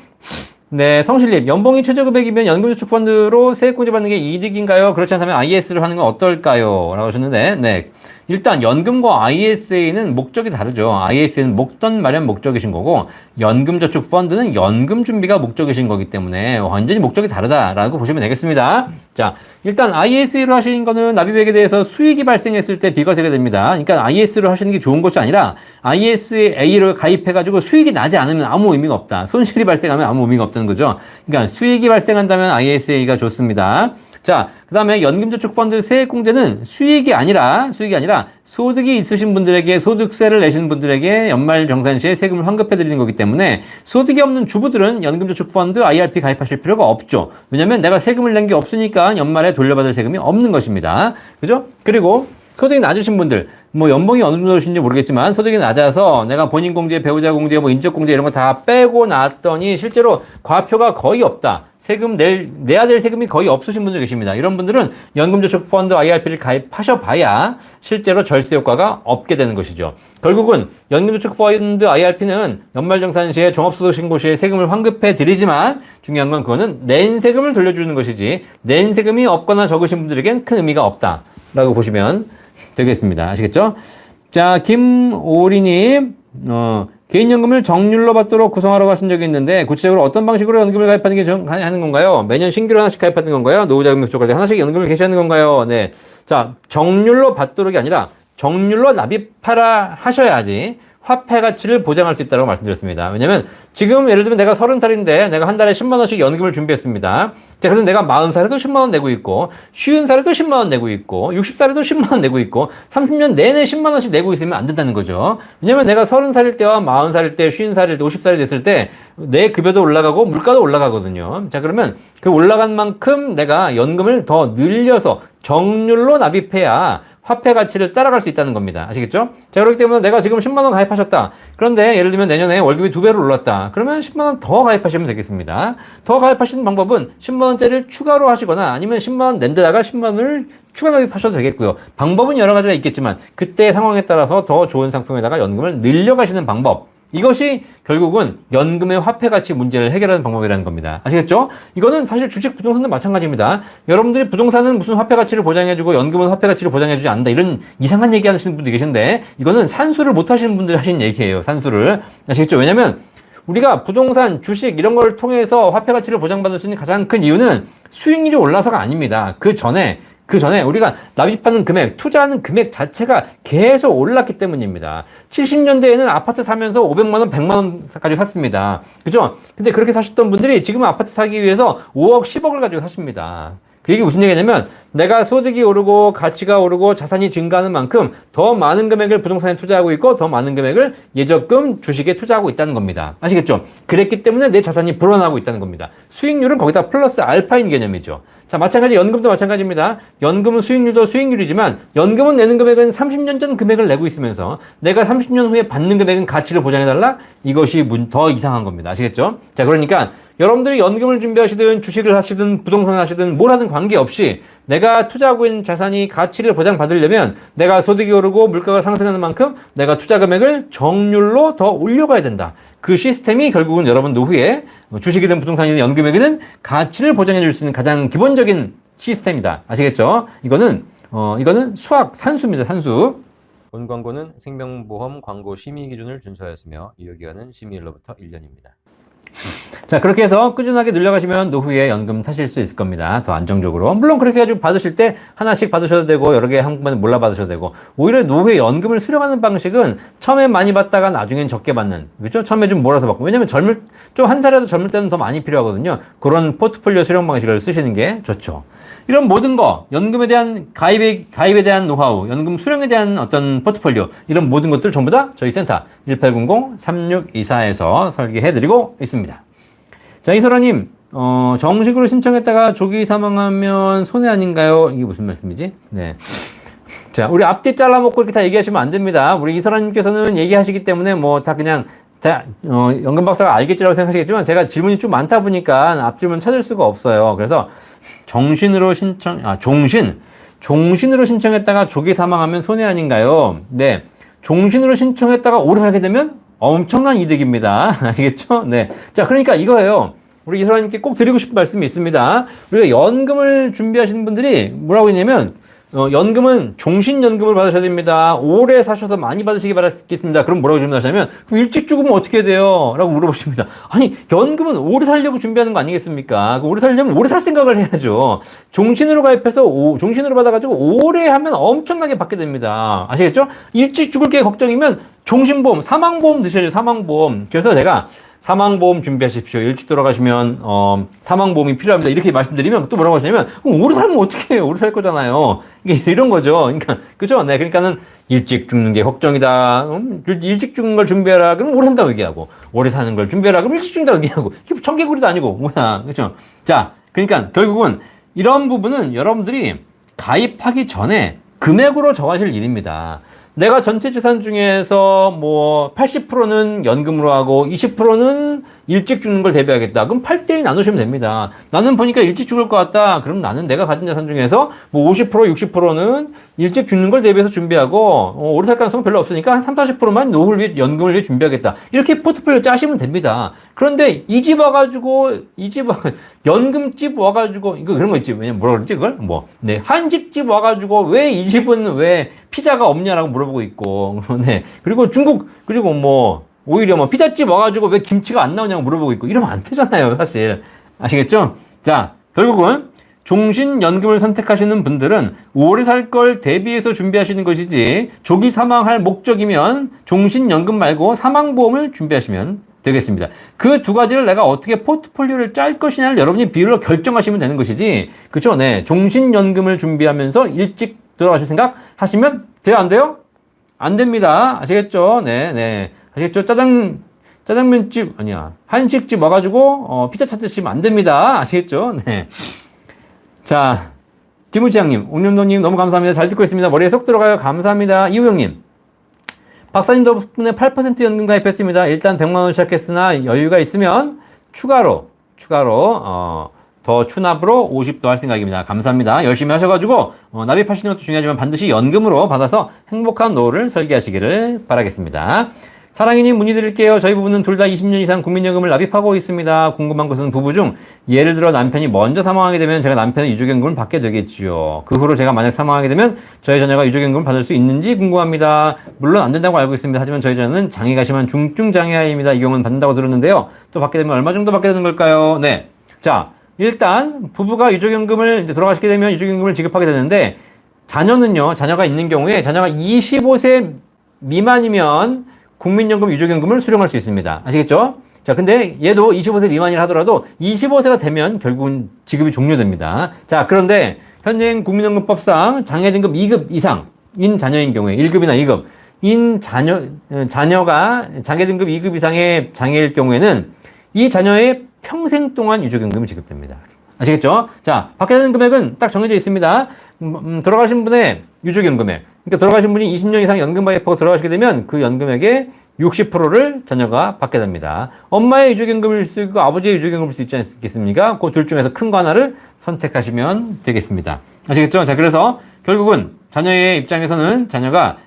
네, 성실님, 연봉이 최저금액이면 연금저축펀드로 세액공제 받는 게 이득인가요? 그렇지 않다면 IS를 하는 건 어떨까요? 라고 하셨는데, 네. 일단 연금과 ISA는 목적이 다르죠. ISA는 목돈 마련 목적이신 거고 연금저축펀드는 연금 준비가 목적이신 거기 때문에 완전히 목적이 다르다라고 보시면 되겠습니다. 자, 일단 ISA로 하시는 거는 납입액에 대해서 수익이 발생했을 때 비과세가 됩니다. 그러니까 IS로 하시는 게 좋은 것이 아니라 ISA를 가입해가지고 수익이 나지 않으면 아무 의미가 없다. 손실이 발생하면 아무 의미가 없다는 거죠. 그러니까 수익이 발생한다면 ISA가 좋습니다. 자, 그 다음에 연금저축펀드 세액공제는 수익이 아니라 소득이 있으신 분들에게 소득세를 내시는 분들에게 연말정산시에 세금을 환급해 드리는 거기 때문에 소득이 없는 주부들은 연금저축펀드 IRP 가입하실 필요가 없죠. 왜냐면 내가 세금을 낸 게 없으니까 연말에 돌려받을 세금이 없는 것입니다. 그죠? 그리고 소득이 낮으신 분들, 연봉이 어느 정도 되신지 모르겠지만 소득이 낮아서 내가 본인 공제, 배우자 공제, 인적 공제 이런 거 다 빼고 났더니 실제로 과표가 거의 없다. 내야 될 세금이 거의 없으신 분들 계십니다. 이런 분들은 연금저축펀드 IRP를 가입하셔봐야 실제로 절세 효과가 없게 되는 것이죠. 결국은 연금저축펀드 IRP는 연말정산 시에 종합소득신고 시에 세금을 환급해 드리지만 중요한 건 그거는 낸 세금을 돌려주는 것이지 낸 세금이 없거나 적으신 분들에겐 큰 의미가 없다라고 보시면 되겠습니다. 아시겠죠? 자, 김오리님, 개인연금을 정률로 받도록 구성하라고 하신 적이 있는데 구체적으로 어떤 방식으로 연금을 가입하는 게 하는 건가요? 매년 신규로 하나씩 가입하는 건가요? 노후자금 부족할 때 하나씩 연금을 개시하는 건가요? 네. 자, 정률로 받도록이 아니라 정률로 납입하라 하셔야지 화폐 가치를 보장할 수 있다고 말씀드렸습니다. 왜냐면 지금 예를 들면 내가 30살인데 내가 한 달에 10만 원씩 연금을 준비했습니다. 자, 그래서 내가 40살에도 10만 원 내고 있고 50살에도 10만 원 내고 있고 60살에도 10만 원 내고 있고 30년 내내 10만 원씩 내고 있으면 안 된다는 거죠. 왜냐면 내가 30살일 때와 40살일 때, 50살일 때, 50살이 됐을 때 내 급여도 올라가고 물가도 올라가거든요. 자, 그러면 그 올라간 만큼 내가 연금을 더 늘려서 정률로 납입해야 화폐 가치를 따라갈 수 있다는 겁니다. 아시겠죠? 자, 그렇기 때문에 내가 지금 10만 원 가입하셨다. 그런데 예를 들면 내년에 월급이 2배로 올랐다. 그러면 10만 원 더 가입하시면 되겠습니다. 더 가입하시는 방법은 10만 원짜리를 추가로 하시거나 아니면 10만 원 낸 데다가 10만 원을 추가 가입하셔도 되겠고요. 방법은 여러 가지가 있겠지만 그때 상황에 따라서 더 좋은 상품에다가 연금을 늘려가시는 방법. 이것이 결국은 연금의 화폐 가치 문제를 해결하는 방법이라는 겁니다. 아시겠죠? 이거는 사실 주식 부동산도 마찬가지입니다. 여러분들이 부동산은 무슨 화폐 가치를 보장해주고 연금은 화폐 가치를 보장해주지 않는다. 이런 이상한 얘기 하시는 분들이 계신데 이거는 산수를 못 하시는 분들이 하시는 얘기예요. 산수를. 아시겠죠? 왜냐면 우리가 부동산, 주식 이런 걸 통해서 화폐 가치를 보장받을 수 있는 가장 큰 이유는 수익률이 올라서가 아닙니다. 그 전에 그 전에 우리가 납입하는 금액, 투자하는 금액 자체가 계속 올랐기 때문입니다. 70년대에는 아파트 사면서 500만 원, 100만 원까지 샀습니다. 그죠? 근데 그렇게 사셨던 분들이 지금 아파트 사기 위해서 5억, 10억을 가지고 사십니다. 그게 무슨 얘기냐면 내가 소득이 오르고 가치가 오르고 자산이 증가하는 만큼 더 많은 금액을 부동산에 투자하고 있고 더 많은 금액을 예적금, 주식에 투자하고 있다는 겁니다. 아시겠죠? 그랬기 때문에 내 자산이 불어나고 있다는 겁니다. 수익률은 거기다 플러스 알파인 개념이죠. 자, 마찬가지 연금도 마찬가지입니다. 연금은 수익률도 수익률이지만 연금은 내는 금액은 30년 전 금액을 내고 있으면서 내가 30년 후에 받는 금액은 가치를 보장해달라? 이것이 더 이상한 겁니다. 아시겠죠? 자, 그러니까 여러분들이 연금을 준비하시든 주식을 하시든 부동산을 하시든 뭘 하든 관계없이 내가 투자하고 있는 자산이 가치를 보장받으려면 내가 소득이 오르고 물가가 상승하는 만큼 내가 투자 금액을 정률로 더 올려가야 된다. 그 시스템이 결국은 여러분 노후에 주식이든 부동산이든 연금에게는 가치를 보장해 줄 수 있는 가장 기본적인 시스템이다. 아시겠죠? 이거는 수학 산수입니다. 산수. 본 광고는 생명보험 광고 심의 기준을 준수하였으며 유효기간은 심의일로부터 1년입니다. 자, 그렇게 해서 꾸준하게 늘려가시면 노후에 연금 타실 수 있을 겁니다. 더 안정적으로. 물론 그렇게 해가지고 받으실 때 하나씩 받으셔도 되고 여러 개 한꺼번에 몰라 받으셔도 되고 오히려 노후에 연금을 수령하는 방식은 처음에 많이 받다가 나중엔 적게 받는, 그렇죠? 처음에 좀 몰아서 받고, 왜냐면 좀 한 살이라도 젊을 때는 더 많이 필요하거든요. 그런 포트폴리오 수령 방식을 쓰시는 게 좋죠. 이런 모든 거, 연금에 대한 가입에 대한 노하우, 연금 수령에 대한 어떤 포트폴리오, 이런 모든 것들 전부 다 저희 센터 1800-3624에서 설계해드리고 있습니다. 자, 이설아님, 정식으로 신청했다가 조기 사망하면 손해 아닌가요? 이게 무슨 말씀이지? 네. 자, 우리 앞뒤 잘라먹고 이렇게 다 얘기하시면 안 됩니다. 우리 이설아님께서는 얘기하시기 때문에 뭐 다 그냥 연금 박사가 알겠지라고 생각하시겠지만 제가 질문이 좀 많다 보니까 앞질문 찾을 수가 없어요. 그래서 종신으로 신청했다가 조기 사망하면 손해 아닌가요? 네. 종신으로 신청했다가 오래 살게 되면 엄청난 이득입니다. 아시겠죠? 네. 자, 그러니까 이거예요. 우리 이소라님께 꼭 드리고 싶은 말씀이 있습니다. 우리가 연금을 준비하시는 분들이 뭐라고 했냐면, 연금은 종신연금을 받으셔야 됩니다. 오래 사셔서 많이 받으시기 바라겠습니다. 그럼 뭐라고 질문하시냐면, 그럼 일찍 죽으면 어떻게 돼요? 라고 물어보십니다. 아니, 연금은 오래 살려고 준비하는 거 아니겠습니까? 오래 살려면 오래 살 생각을 해야죠. 종신으로 가입해서, 종신으로 받아가지고 오래 하면 엄청나게 받게 됩니다. 아시겠죠? 일찍 죽을 게 걱정이면 종신보험, 사망보험 드셔야죠. 사망보험. 그래서 제가 사망보험 준비하십시오. 일찍 돌아가시면 사망보험이 필요합니다. 이렇게 말씀드리면 또 뭐라고 하시냐면 오래 살면 어떻게 해요? 오래 살 거잖아요. 이게 이런 거죠. 그러니까 그죠? 네, 그러니까는 일찍 죽는 게 걱정이다. 일찍 죽는 걸 준비해라. 그럼 오래 산다고 얘기하고 오래 사는 걸 준비해라. 그럼 일찍 죽는다고 얘기하고 이게 청개구리도 아니고 뭐야, 그죠? 자, 그러니까 결국은 이런 부분은 여러분들이 가입하기 전에 금액으로 정하실 일입니다. 내가 전체 재산 중에서 뭐 80%는 연금으로 하고 20%는 일찍 죽는 걸 대비하겠다. 그럼 8대2 나누시면 됩니다. 나는 보니까 일찍 죽을 것 같다. 그럼 나는 내가 가진 자산 중에서 뭐 50%, 60%는 일찍 죽는 걸 대비해서 준비하고 오래 살 가능성은 별로 없으니까 한 30, 40%만 노후를 위해, 연금을 위해 준비하겠다. 이렇게 포트폴리오 짜시면 됩니다. 그런데 이 집 와가지고 연금집 와가지고 이거 그런 거 있지. 왜냐면 뭐라 그러지 그걸? 네, 한식집 와가지고 왜 이 집은 왜 피자가 없냐라고 물어보고 있고, 네, 그리고 그리고 오히려 피자집 와가지고 왜 김치가 안 나오냐고 물어보고 있고, 이러면 안 되잖아요, 사실. 아시겠죠? 자, 결국은 종신연금을 선택하시는 분들은 오래 살 걸 대비해서 준비하시는 것이지, 조기 사망할 목적이면 종신연금 말고 사망보험을 준비하시면 되겠습니다. 그 두 가지를 내가 어떻게 포트폴리오를 짤 것이냐를 여러분이 비율로 결정하시면 되는 것이지, 그쵸? 네. 종신연금을 준비하면서 일찍 돌아가실 생각 하시면 돼요, 안 돼요? 안 됩니다. 아시겠죠? 네. 아시겠죠? 짜장면집, 한식집 와가지고, 피자 찾으시면 안 됩니다. 아시겠죠? 네. 자, 김우지양님, 옥념도님 너무 감사합니다. 잘 듣고 있습니다. 머리에 쏙 들어가요. 감사합니다. 이우영님, 박사님 덕분에 8% 연금 가입했습니다. 일단 100만원 시작했으나 여유가 있으면 추가로, 더 추납으로 50도 할 생각입니다. 감사합니다. 열심히 하셔가지고, 납입하시는 것도 중요하지만 반드시 연금으로 받아서 행복한 노후를 설계하시기를 바라겠습니다. 사랑이님 문의 드릴게요. 저희 부부는 둘 다 20년 이상 국민연금을 납입하고 있습니다. 궁금한 것은 부부 중 예를 들어 남편이 먼저 사망하게 되면 제가 남편의 유족연금을 받게 되겠지요. 그 후로 제가 만약 사망하게 되면 저희 자녀가 유족연금을 받을 수 있는지 궁금합니다. 물론 안 된다고 알고 있습니다. 하지만 저희 자녀는 장애가 심한 중증 장애아입니다. 이 경우는 받는다고 들었는데요. 또 받게 되면 얼마 정도 받게 되는 걸까요? 네. 자, 일단 부부가 유족연금을 이제 돌아가시게 되면 유족연금을 지급하게 되는데 자녀는요, 자녀가 있는 경우에 자녀가 25세 미만이면 국민연금 유족연금을 수령할 수 있습니다. 아시겠죠? 자, 근데 얘도 25세 미만이라 하더라도 25세가 되면 결국은 지급이 종료됩니다. 자, 그런데 현행 국민연금법상 장애 등급 2급 이상인 자녀인 경우에 1급이나 2급 인 자녀가 장애 등급 2급 이상의 장애일 경우에는 이 자녀의 평생 동안 유족연금이 지급됩니다. 아시겠죠? 자, 받게 되는 금액은 딱 정해져 있습니다. 돌아가신 분의 유족연금액. 그러니까 돌아가신 분이 20년 이상 연금 가입하고 돌아가시게 되면 그 연금액의 60%를 자녀가 받게 됩니다. 엄마의 유족연금일 수 있고 아버지의 유족연금일 수 있지 않겠습니까? 그 둘 중에서 큰 거 하나를 선택하시면 되겠습니다. 아시겠죠? 자, 그래서 결국은 자녀의 입장에서는 자녀가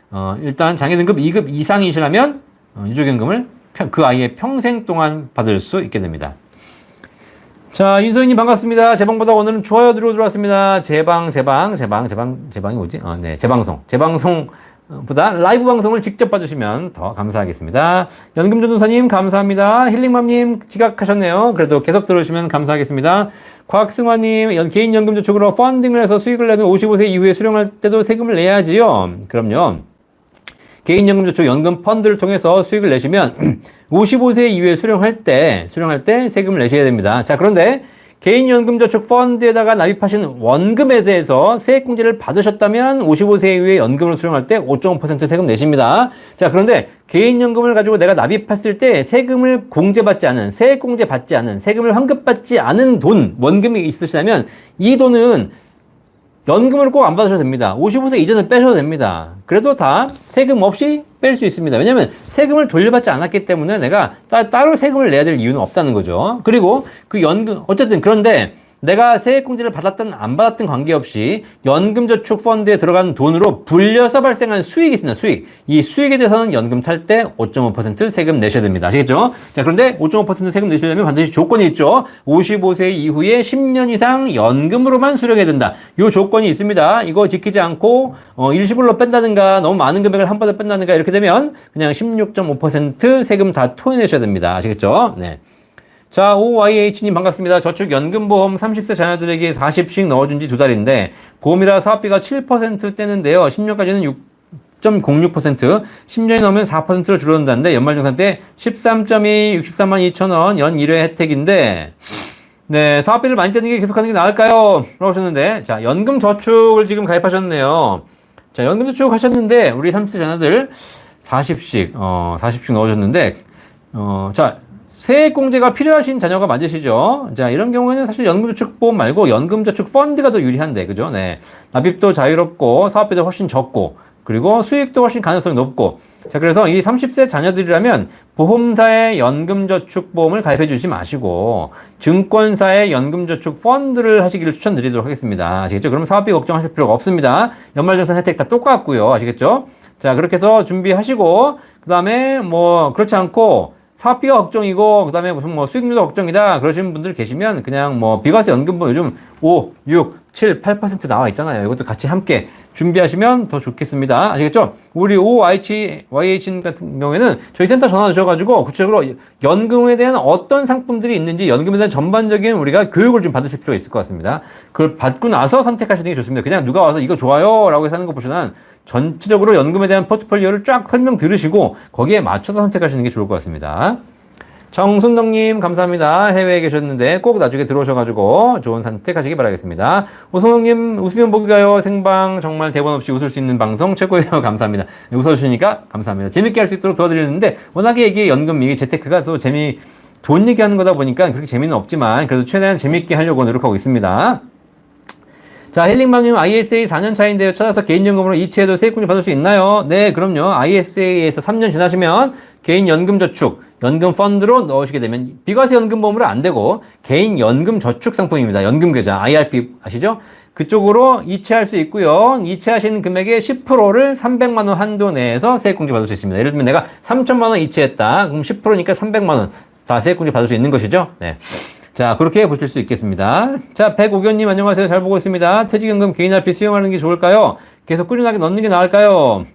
일단 장애 등급 2급 이상이시라면 유족연금을 그 아이의 평생 동안 받을 수 있게 됩니다. 자, 윤소희님 반갑습니다. 제방보다 오늘은 좋아요 들어왔습니다. 제방이 뭐지? 네, 제방송보다 라이브 방송을 직접 봐주시면 더 감사하겠습니다. 연금전도사님 감사합니다. 힐링맘님 지각하셨네요. 그래도 계속 들어주시면 감사하겠습니다. 곽승화님 개인연금저축으로 펀딩을 해서 수익을 내도 55세 이후에 수령할 때도 세금을 내야지요. 그럼요. 개인연금저축 연금 펀드를 통해서 수익을 내시면 55세 이후에 수령할 때 세금을 내셔야 됩니다. 자, 그런데 개인연금저축 펀드에다가 납입하신 원금에 대해서 세액공제를 받으셨다면 55세 이후에 연금을 수령할 때 5.5% 세금 내십니다. 자, 그런데 개인연금을 가지고 내가 납입했을 때 세금을 공제받지 않은, 세액공제 받지 않은, 세금을 환급받지 않은 돈, 원금이 있으시다면 이 돈은 연금을 꼭 안 받으셔도 됩니다. 55세 이전에 빼셔도 됩니다. 그래도 다 세금 없이 뺄 수 있습니다. 왜냐하면 세금을 돌려받지 않았기 때문에 내가 따로 세금을 내야 될 이유는 없다는 거죠. 그리고 그 연금, 어쨌든 그런데 내가 세액공제를 받았든 안 받았든 관계없이 연금저축펀드에 들어간 돈으로 불려서 발생한 수익이 있습니다. 수익. 이 수익에 대해서는 연금 탈 때 5.5% 세금 내셔야 됩니다. 아시겠죠? 자, 그런데 5.5% 세금 내시려면 반드시 조건이 있죠. 55세 이후에 10년 이상 연금으로만 수령해야 된다. 이 조건이 있습니다. 이거 지키지 않고 일시불로 뺀다든가 너무 많은 금액을 한 번에 뺀다든가 이렇게 되면 그냥 16.5% 세금 다 토해내셔야 됩니다. 아시겠죠? 네. 자, OYH님 반갑습니다. 저축연금보험 30세 자녀들에게 40씩 넣어준 지 2달인데 보험이라 사업비가 7% 떼는데요. 10년까지는 6.06%, 10년이 넘으면 4%로 줄어든다는데 연말정산 때 13.2, 63만 2천 원 연 1회 혜택인데 네, 사업비를 많이 떼는 게 계속하는 게 나을까요? 라고 하셨는데 자, 연금저축을 지금 가입하셨네요. 자, 연금저축 하셨는데 우리 30세 자녀들 40씩 넣어줬는데 자, 세액공제가 필요하신 자녀가 맞으시죠? 자, 이런 경우에는 사실 연금저축보험 말고 연금저축 펀드가 더 유리한데, 그죠? 네. 납입도 자유롭고, 사업비도 훨씬 적고, 그리고 수익도 훨씬 가능성이 높고. 자, 그래서 이 30세 자녀들이라면 보험사의 연금저축보험을 가입해 주지 마시고, 증권사의 연금저축 펀드를 하시기를 추천드리도록 하겠습니다. 아시겠죠? 그럼 사업비 걱정하실 필요가 없습니다. 연말정산 혜택 다 똑같고요. 아시겠죠? 자, 그렇게 해서 준비하시고, 그 다음에 그렇지 않고, 사업비가 걱정이고, 그 다음에 무슨 수익률도 걱정이다. 그러시는 분들 계시면 그냥 비과세 연금보험 요즘 5, 6, 7, 8% 나와 있잖아요. 이것도 같이 함께 준비하시면 더 좋겠습니다. 아시겠죠? 우리 OYH 같은 경우에는 저희 센터 전화 주셔가지고 구체적으로 연금에 대한 어떤 상품들이 있는지 연금에 대한 전반적인 우리가 교육을 좀 받으실 필요가 있을 것 같습니다. 그걸 받고 나서 선택하시는 게 좋습니다. 그냥 누가 와서 이거 좋아요 라고 해서 하는 거 보시면 전체적으로 연금에 대한 포트폴리오를 쫙 설명 들으시고 거기에 맞춰서 선택하시는 게 좋을 것 같습니다. 정순덕님 감사합니다. 해외에 계셨는데 꼭 나중에 들어오셔가지고 좋은 선택하시기 바라겠습니다. 오성덕님 웃으면 복이 가요. 생방 정말 대본 없이 웃을 수 있는 방송 최고예요. 감사합니다. 웃어주시니까 감사합니다. 재밌게 할 수 있도록 도와드리는데 워낙에 이게 연금 이게 재테크가 또 돈 얘기하는 거다 보니까 그렇게 재미는 없지만 그래도 최대한 재밌게 하려고 노력하고 있습니다. 자, 힐링맘님 ISA 4년 차인데요. 찾아서 개인연금으로 이체해도 세액공제 받을 수 있나요? 네, 그럼요. ISA에서 3년 지나시면 개인연금저축, 연금펀드로 넣으시게 되면 비과세 연금보험으로 안 되고 개인연금저축 상품입니다. 연금계좌, IRP 아시죠? 그쪽으로 이체할 수 있고요. 이체하신 금액의 10%를 300만 원 한도 내에서 세액공제 받을 수 있습니다. 예를 들면 내가 3천만 원 이체했다. 그럼 10%니까 300만 원 다 세액공제 받을 수 있는 것이죠. 네. 자, 그렇게 보실 수 있겠습니다. 자, 백오견님 안녕하세요. 잘 보고 있습니다. 퇴직연금 개인 RP 수용하는 게 좋을까요? 계속 꾸준하게 넣는 게 나을까요?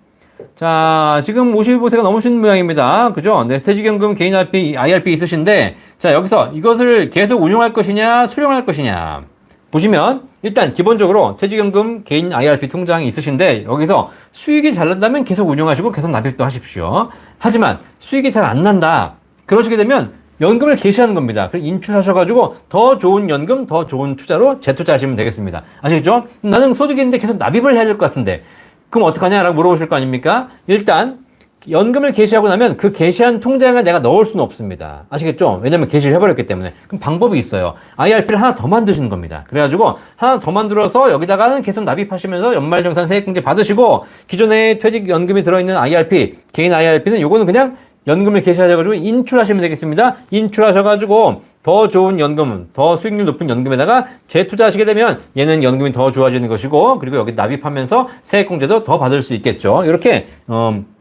자, 지금 55세가 넘으신 모양입니다. 그죠? 네, 퇴직연금 개인 IRP 있으신데, 자, 여기서 이것을 계속 운용할 것이냐, 수령할 것이냐. 보시면, 일단 기본적으로 퇴직연금 개인 IRP 통장이 있으신데, 여기서 수익이 잘 난다면 계속 운용하시고 계속 납입도 하십시오. 하지만 수익이 잘 안 난다. 그러시게 되면 연금을 개시하는 겁니다. 그래서 인출하셔가지고 더 좋은 연금, 더 좋은 투자로 재투자하시면 되겠습니다. 아시겠죠? 나는 소득이 있는데 계속 납입을 해야 될 것 같은데, 그럼 어떡하냐라고 물어보실 거 아닙니까? 일단 연금을 개시하고 나면 그 개시한 통장에 내가 넣을 수는 없습니다. 아시겠죠? 왜냐면 개시를 해버렸기 때문에. 그럼 방법이 있어요. IRP를 하나 더 만드시는 겁니다. 그래가지고 하나 더 만들어서 여기다가는 계속 납입하시면서 연말정산 세액공제 받으시고, 기존에 퇴직연금이 들어있는 IRP, 개인 IRP는 요거는 그냥 연금을 개시하셔가지고 인출하시면 되겠습니다. 인출하셔가지고 더 좋은 연금, 더 수익률 높은 연금에다가 재투자하시게 되면 얘는 연금이 더 좋아지는 것이고, 그리고 여기 납입하면서 세액공제도 더 받을 수 있겠죠. 이렇게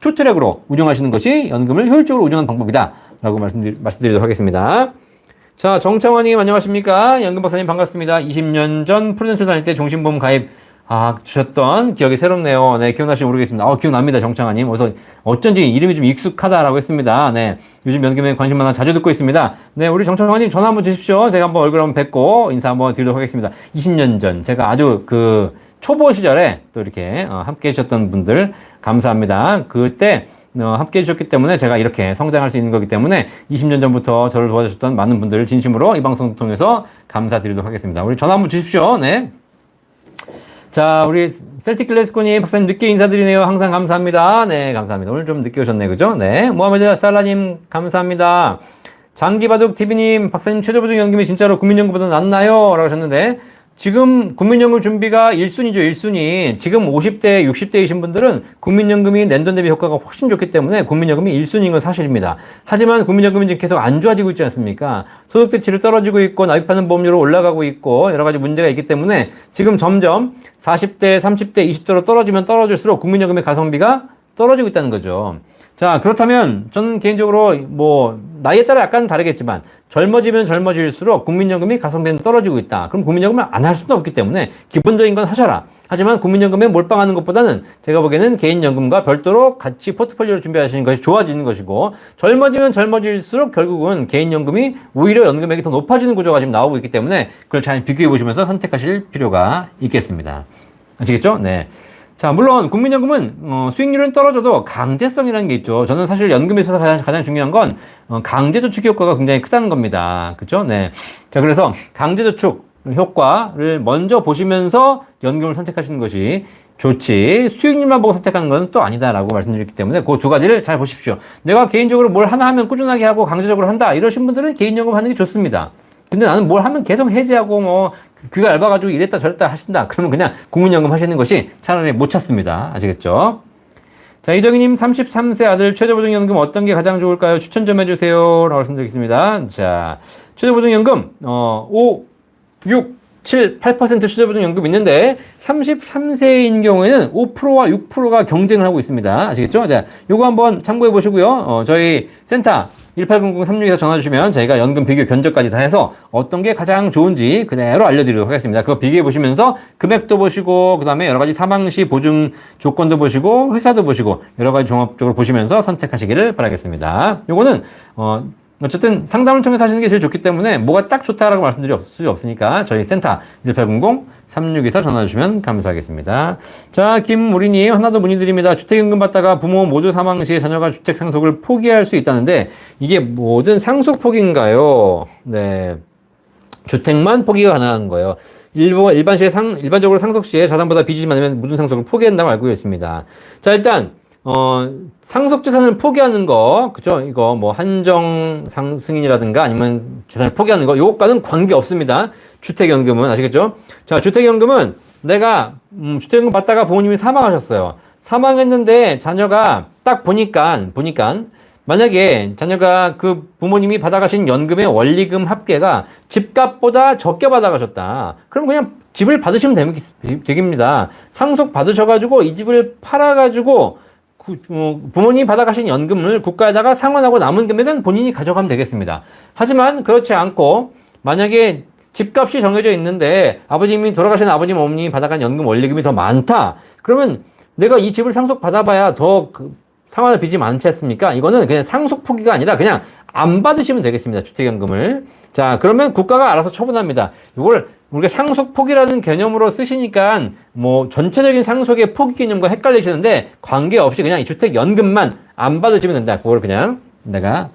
투트랙으로 운영하시는 것이 연금을 효율적으로 운영하는 방법이다 라고 말씀드리도록 하겠습니다. 자, 정창환님 안녕하십니까? 연금박사님 반갑습니다. 20년 전 프루덴셜 다닐 때 종신보험 가입 주셨던 기억이 새롭네요. 네, 기억나시지 모르겠습니다. 기억납니다, 정창아님. 그래서 어쩐지 이름이 좀 익숙하다라고 했습니다. 네, 요즘 연금에 관심 많아 자주 듣고 있습니다. 네, 우리 정창아님 전화 한번 주십시오. 제가 한번 얼굴 한번 뵙고 인사 한번 드리도록 하겠습니다. 20년 전, 제가 아주 초보 시절에 또 이렇게 함께 해주셨던 분들, 감사합니다. 그때 함께 해주셨기 때문에 제가 이렇게 성장할 수 있는 거기 때문에 20년 전부터 저를 도와주셨던 많은 분들을 진심으로 이 방송 통해서 감사드리도록 하겠습니다. 우리 전화 한번 주십시오. 네. 자, 우리 셀틱 글래스코님 박사님 늦게 인사드리네요. 항상 감사합니다. 네, 감사합니다. 오늘 좀 늦게 오셨네, 그죠? 네, 모하메드 살라님 감사합니다. 장기바둑 TV님 박사님 최저보증 연금이 진짜로 국민연금보다 낫나요? 라고 하셨는데, 지금 국민연금 준비가 1순위죠, 1순위. 지금 50대, 60대이신 분들은 국민연금이 낸돈 대비 효과가 훨씬 좋기 때문에 국민연금이 1순위인 건 사실입니다. 하지만 국민연금이 지금 계속 안 좋아지고 있지 않습니까? 소득 대치율이 떨어지고 있고 납입하는 보험료로 올라가고 있고 여러 가지 문제가 있기 때문에 지금 점점 40대, 30대, 20대로 떨어지면 떨어질수록 국민연금의 가성비가 떨어지고 있다는 거죠. 자, 그렇다면 저는 개인적으로 나이에 따라 약간 다르겠지만 젊어지면 젊어질수록 국민연금이 가성비는 떨어지고 있다. 그럼 국민연금을 안 할 수도 없기 때문에 기본적인 건 하셔라. 하지만 국민연금에 몰빵하는 것보다는 제가 보기에는 개인연금과 별도로 같이 포트폴리오를 준비하시는 것이 좋아지는 것이고, 젊어지면 젊어질수록 결국은 개인연금이 오히려 연금액이 더 높아지는 구조가 지금 나오고 있기 때문에 그걸 잘 비교해 보시면서 선택하실 필요가 있겠습니다. 아시겠죠? 네. 자, 물론 국민연금은 수익률은 떨어져도 강제성이라는 게 있죠. 저는 사실 연금에 있어서 가장 중요한 건 강제저축 효과가 굉장히 크다는 겁니다. 그렇죠? 네. 자, 그래서 강제저축 효과를 먼저 보시면서 연금을 선택하시는 것이 좋지, 수익률만 보고 선택하는 것은 또 아니다라고 말씀드렸기 때문에 그 두 가지를 잘 보십시오. 내가 개인적으로 뭘 하나 하면 꾸준하게 하고 강제적으로 한다 이러신 분들은 개인연금 하는 게 좋습니다. 근데 나는 뭘 하면 계속 해지하고 귀가 얇아가지고 이랬다 저랬다 하신다. 그러면 그냥 국민연금 하시는 것이 차라리 못 찾습니다. 아시겠죠? 자, 이정희님 33세 아들 최저보증연금 어떤 게 가장 좋을까요? 추천 좀 해주세요. 라고 말씀드리겠습니다. 자, 최저보증연금 5, 6, 7, 8% 최저보증연금 있는데 33세인 경우에는 5%와 6%가 경쟁을 하고 있습니다. 아시겠죠? 자, 요거 한번 참고해 보시고요. 저희 센터 1800-36에서 전화 주시면 저희가 연금 비교 견적까지 다 해서 어떤 게 가장 좋은지 그대로 알려드리도록 하겠습니다. 그거 비교해 보시면서 금액도 보시고 그 다음에 여러 가지 사망시 보증 조건도 보시고 회사도 보시고 여러 가지 종합적으로 보시면서 선택하시기를 바라겠습니다. 요거는 어쨌든 상담을 통해서 하시는 게 제일 좋기 때문에 뭐가 딱 좋다라고 말씀드릴 수 없으니까 저희 센터 1800-36에서 전화 주시면 감사하겠습니다. 자, 김우리님 하나 더 문의드립니다. 주택연금 받다가 부모 모두 사망 시 자녀가 주택 상속을 포기할 수 있다는데 이게 모든 상속 포기인가요? 네, 주택만 포기가 가능한 거예요. 일반적으로 상속 시에 자산보다 빚이 많으면 모든 상속을 포기한다고 알고 있습니다. 자, 일단 상속 재산을 포기하는 거, 그죠? 이거 한정 승인이라든가 아니면 재산을 포기하는 거, 요것과는 관계 없습니다. 주택연금은 아시겠죠? 자, 주택연금은 내가 주택연금 받다가 부모님이 사망하셨어요. 사망했는데 자녀가 딱 보니까 만약에 자녀가 그 부모님이 받아가신 연금의 원리금 합계가 집값보다 적게 받아가셨다. 그럼 그냥 집을 받으시면 됩니다. 상속 받으셔가지고 이 집을 팔아가지고 부모님이 받아가신 연금을 국가에다가 상환하고 남은 금액은 본인이 가져가면 되겠습니다. 하지만 그렇지 않고 만약에 집값이 정해져 있는데 돌아가신 아버님, 어머님이 받아간 연금 원리금이 더 많다. 그러면 내가 이 집을 상속받아봐야 더 상환을 빚이 많지 않습니까? 이거는 그냥 상속 포기가 아니라 그냥 안 받으시면 되겠습니다. 주택연금을. 자, 그러면 국가가 알아서 처분합니다. 이걸 우리가 상속 포기라는 개념으로 쓰시니까 뭐 전체적인 상속의 포기 개념과 헷갈리시는데 관계없이 그냥 이 주택연금만 안 받으시면 된다. 그걸 그냥 내가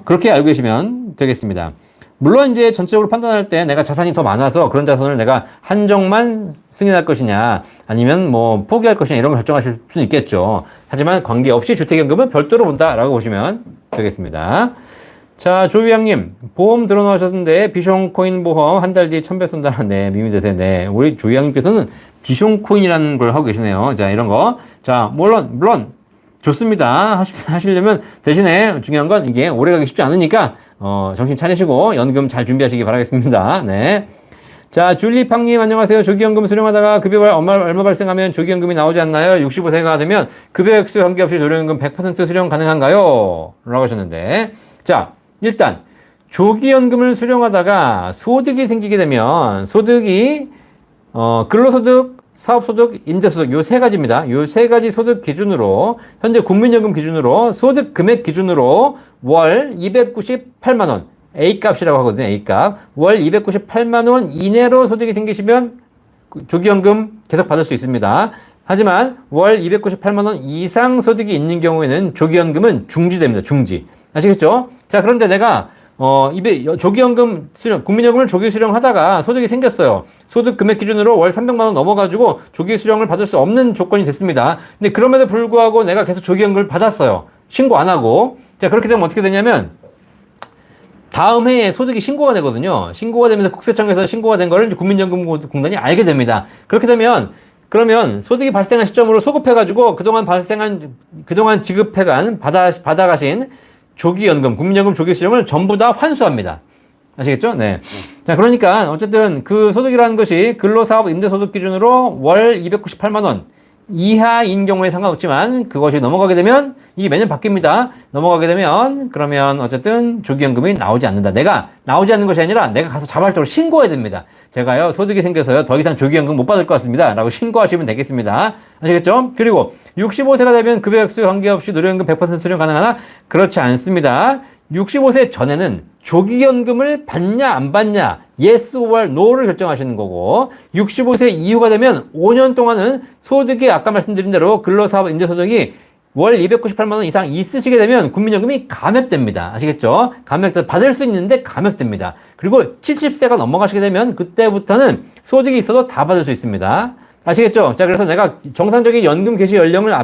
그렇게 알고 계시면 되겠습니다. 물론 이제 전체적으로 판단할 때 내가 자산이 더 많아서 그런 자산을 내가 한정만 승인할 것이냐 아니면 뭐 포기할 것이냐 이런 걸 결정하실 수는 있겠죠. 하지만 관계없이 주택연금은 별도로 본다라고 보시면 되겠습니다. 자, 조유양님, 보험 들어놓으셨는데 비숑코인 보험 한 달 뒤에 1,000배 쓴다. 네, 미미 되세요. 네, 우리 조유양님께서는 비숑코인이라는 걸 하고 계시네요. 자, 이런 거. 자, 물론 좋습니다. 하시려면 대신에 중요한 건 이게 오래가기 쉽지 않으니까 정신 차리시고 연금 잘 준비하시기 바라겠습니다. 네. 자, 줄리팡님 안녕하세요. 조기연금 수령하다가 급여 얼마 발생하면 조기연금이 나오지 않나요? 65세가 되면 급여 액수 관계없이 조기연금 100% 수령 가능한가요? 라고 하셨는데, 자, 일단 조기연금을 수령하다가 소득이 생기게 되면 소득이 근로소득, 사업소득, 임대소득 요 세 가지입니다. 요 세 가지 소득 기준으로 현재 국민연금 기준으로 소득 금액 기준으로 월 298만 원 A값이라고 하거든요. A값. 월 298만 원 이내로 소득이 생기시면 조기연금 계속 받을 수 있습니다. 하지만 월 298만 원 이상 소득이 있는 경우에는 조기연금은 중지됩니다. 중지. 아시겠죠? 자, 그런데 내가 조기연금 수령, 국민연금을 조기 수령하다가 소득이 생겼어요. 소득 금액 기준으로 월 300만 원 넘어가지고 조기 수령을 받을 수 없는 조건이 됐습니다. 근데 그럼에도 불구하고 내가 계속 조기연금을 받았어요. 신고 안 하고. 자, 그렇게 되면 어떻게 되냐면 다음 해에 소득이 신고가 되거든요. 신고가 되면서 국세청에서 신고가 된 거를 국민연금공단이 알게 됩니다. 그렇게 되면 그러면 소득이 발생한 시점으로 소급해가지고 그동안 지급해간 받아가신 조기연금, 국민연금 조기 수령을 전부 다 환수합니다. 아시겠죠? 네. 자, 그러니까 어쨌든 그 소득이라는 것이 근로사업 임대소득 기준으로 월 298만 원 이하인 경우에 상관없지만 그것이 넘어가게 되면 이게 매년 바뀝니다. 넘어가게 되면 그러면 어쨌든 조기연금이 나오지 않는다. 내가 나오지 않는 것이 아니라 내가 가서 자발적으로 신고해야 됩니다. 제가요 소득이 생겨서요 더 이상 조기연금 못 받을 것 같습니다. 라고 신고하시면 되겠습니다. 아시겠죠? 그리고 65세가 되면 급여액수에 관계없이 노령연금 100% 수령 가능하나? 그렇지 않습니다. 65세 전에는 조기연금을 받냐 안 받냐 yes or no를 결정하시는 거고 65세 이후가 되면 5년 동안은 소득이 아까 말씀드린 대로 근로사업 임대소득이 월 298만 원 이상 있으시게 되면 국민연금이 감액됩니다. 아시겠죠? 받을 수 있는데 감액됩니다. 그리고 70세가 넘어가시게 되면 그때부터는 소득이 있어도 다 받을 수 있습니다. 아시겠죠? 자, 그래서 내가 정상적인 연금 개시 연령을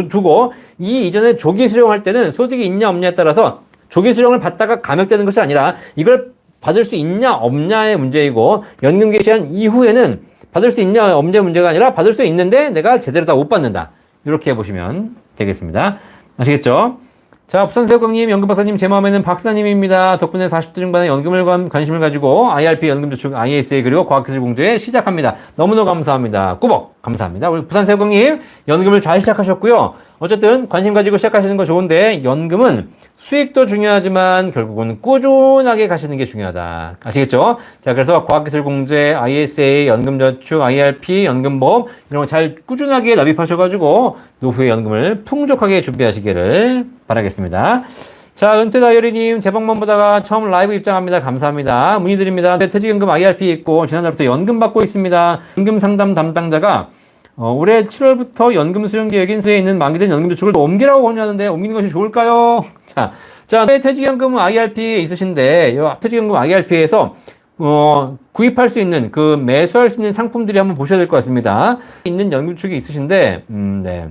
두고 이 이전에 조기 수령할 때는 소득이 있냐 없냐에 따라서 조기 수령을 받다가 감액되는 것이 아니라 이걸 받을 수 있냐 없냐의 문제이고 연금 개시한 이후에는 받을 수 있냐 없냐의 문제가 아니라 받을 수 있는데 내가 제대로 다 못 받는다. 이렇게 해보시면 되겠습니다. 아시겠죠? 자, 부산새우깡님, 연금박사님, 제 마음에는 박사님입니다. 덕분에 40대 중반에 연금을 관심을 가지고 IRP 연금저축 ISA 그리고 과학기술 공부에 시작합니다. 너무너무 감사합니다. 꾸벅 감사합니다. 우리 부산새우깡님 연금을 잘 시작하셨고요. 어쨌든 관심 가지고 시작하시는 거 좋은데 연금은 수익도 중요하지만 결국은 꾸준하게 가시는 게 중요하다. 아시겠죠? 자, 그래서 과학기술공제, ISA, 연금저축, IRP, 연금보험 이런 거 잘 꾸준하게 납입하셔가지고 노후의 연금을 풍족하게 준비하시기를 바라겠습니다. 자, 은퇴다이어리님 제 방문 보다가 처음 라이브 입장합니다. 감사합니다. 문의드립니다. 퇴직연금 IRP 있고 지난달부터 연금 받고 있습니다. 연금 상담 담당자가 올해 7월부터 연금 수령 계획인서에 있는 만기된 연금저축을 옮기라고 권유하는데 옮기는 것이 좋을까요? 자, 퇴직연금 IRP에 있으신데 이 퇴직연금 IRP에서 구입할 수 있는 매수할 수 있는 상품들이 한번 보셔야 될 것 같습니다. 있는 연금저축이 있으신데 네.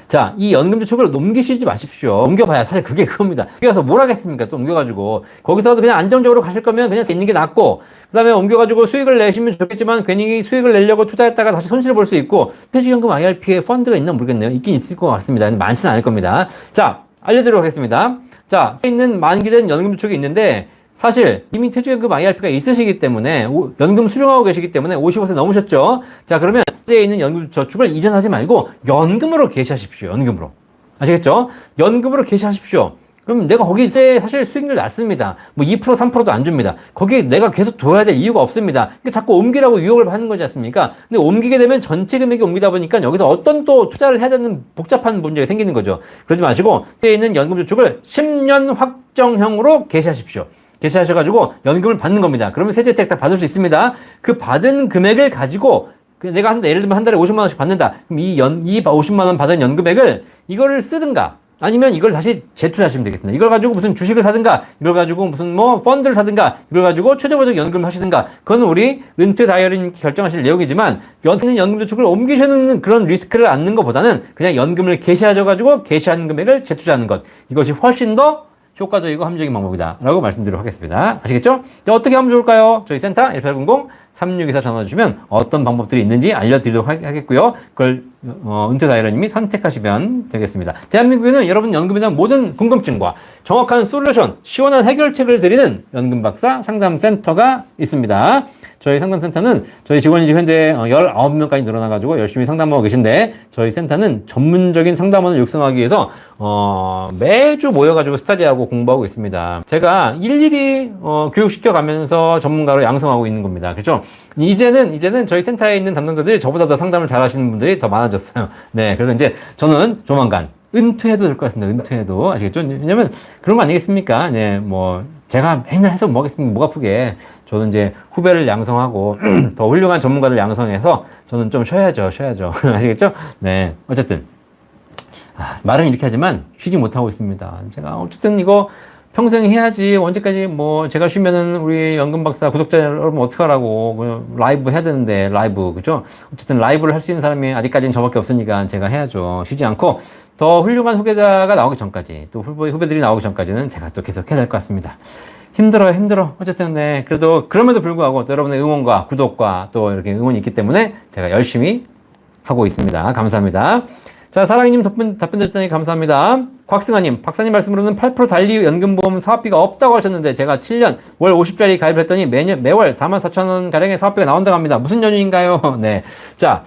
자, 이 연금저축을 옮기시지 마십시오. 옮겨봐야 사실 그게 그겁니다. 옮겨서 뭘 하겠습니까? 또 옮겨가지고. 거기서도 그냥 안정적으로 가실 거면 그냥 있는 게 낫고, 그 다음에 옮겨가지고 수익을 내시면 좋겠지만, 괜히 수익을 내려고 투자했다가 다시 손실을 볼 수 있고, 퇴직연금 IRP에 펀드가 있나 모르겠네요. 있긴 있을 것 같습니다. 많지는 않을 겁니다. 자, 알려드리도록 하겠습니다. 자, 있는 만기된 연금저축이 있는데, 사실 이미 퇴직연금 IRP가 있으시기 때문에 연금 수령하고 계시기 때문에 55세 넘으셨죠. 자, 그러면 현재 있는 연금저축을 이전하지 말고 연금으로 개시하십시오. 연금으로. 아시겠죠? 연금으로 개시하십시오. 그럼 내가 거기에 사실 수익률 낮습니다. 뭐 2%, 3%도 안 줍니다. 거기에 내가 계속 둬야 될 이유가 없습니다. 그러니까 자꾸 옮기라고 유혹을 받는 거지 않습니까? 근데 옮기게 되면 전체 금액이 옮기다 보니까 여기서 어떤 또 투자를 해야 되는 복잡한 문제가 생기는 거죠. 그러지 마시고, 세에 있는 연금저축을 10년 확정형으로 개시하십시오. 개시하셔가지고 연금을 받는 겁니다. 그러면 세제 혜택 다 받을 수 있습니다. 그 받은 금액을 가지고 내가 예를 들면 한 달에 50만 원씩 받는다. 그럼 이 50만 원 받은 연금액을 이거를 쓰든가 아니면 이걸 다시 재투자하시면 되겠습니다. 이걸 가지고 무슨 주식을 사든가, 이걸 가지고 무슨 뭐 펀드를 사든가, 이걸 가지고 최저보적 연금을 하시든가, 그건 우리 은퇴 다이어리님께 결정하실 내용이지만, 연금 저축을 옮기시는 그런 리스크를 안는 것보다는 그냥 연금을 개시하셔가지고 개시하는 금액을 재투자하는 것, 이것이 훨씬 더 효과적이고 합리적인 방법이다 라고 말씀드리도록 하겠습니다. 아시겠죠? 어떻게 하면 좋을까요? 저희 센터 1800-3624 전화 주시면 어떤 방법들이 있는지 알려드리도록 하겠고요. 그걸 은퇴 다이어님이 선택하시면 되겠습니다. 대한민국에는 여러분 연금에 대한 모든 궁금증과 정확한 솔루션, 시원한 해결책을 드리는 연금박사 상담센터가 있습니다. 저희 상담센터는 저희 직원이 지금 현재 19명까지 늘어나가지고 열심히 상담하고 계신데, 저희 센터는 전문적인 상담원을 육성하기 위해서 매주 모여가지고 스터디하고 공부하고 있습니다. 제가 일일이 교육시켜가면서 전문가로 양성하고 있는 겁니다. 그렇죠? 이제는 저희 센터에 있는 담당자들이 저보다 더 상담을 잘하시는 분들이 더 많아졌어요. 네, 그래서 이제 저는 조만간 은퇴해도 될 것 같습니다. 은퇴해도. 아시겠죠? 왜냐면 그런 거 아니겠습니까? 네, 뭐 제가 맨날 해서 뭐 하겠습니까? 목 아프게. 저는 이제 후배를 양성하고 더 훌륭한 전문가들 양성해서 저는 좀 쉬어야죠. 아시겠죠? 네, 어쨌든 말은 이렇게 하지만 쉬지 못하고 있습니다. 제가 어쨌든 이거 평생 해야지. 언제까지 뭐 제가 쉬면은 우리 연금박사 구독자 여러분 어떡하라고. 라이브 해야 되는데, 라이브. 그죠? 어쨌든 라이브를 할 수 있는 사람이 아직까지는 저밖에 없으니까 제가 해야죠. 쉬지 않고 더 훌륭한 후계자가 나오기 전까지, 또 후배들이 나오기 전까지는 제가 또 계속 해야 될 것 같습니다. 힘들어. 어쨌든, 네. 그래도, 그럼에도 불구하고 또 여러분의 응원과 구독과 또 이렇게 응원이 있기 때문에 제가 열심히 하고 있습니다. 감사합니다. 자, 사랑이님 답변 드렸더니 감사합니다. 곽승아님, 박사님 말씀으로는 8% 달리 연금보험 사업비가 없다고 하셨는데, 제가 7년 월 50짜리 가입을 했더니 매월 44,000원 가량의 사업비가 나온다고 합니다. 무슨 연유인가요? 네. 자,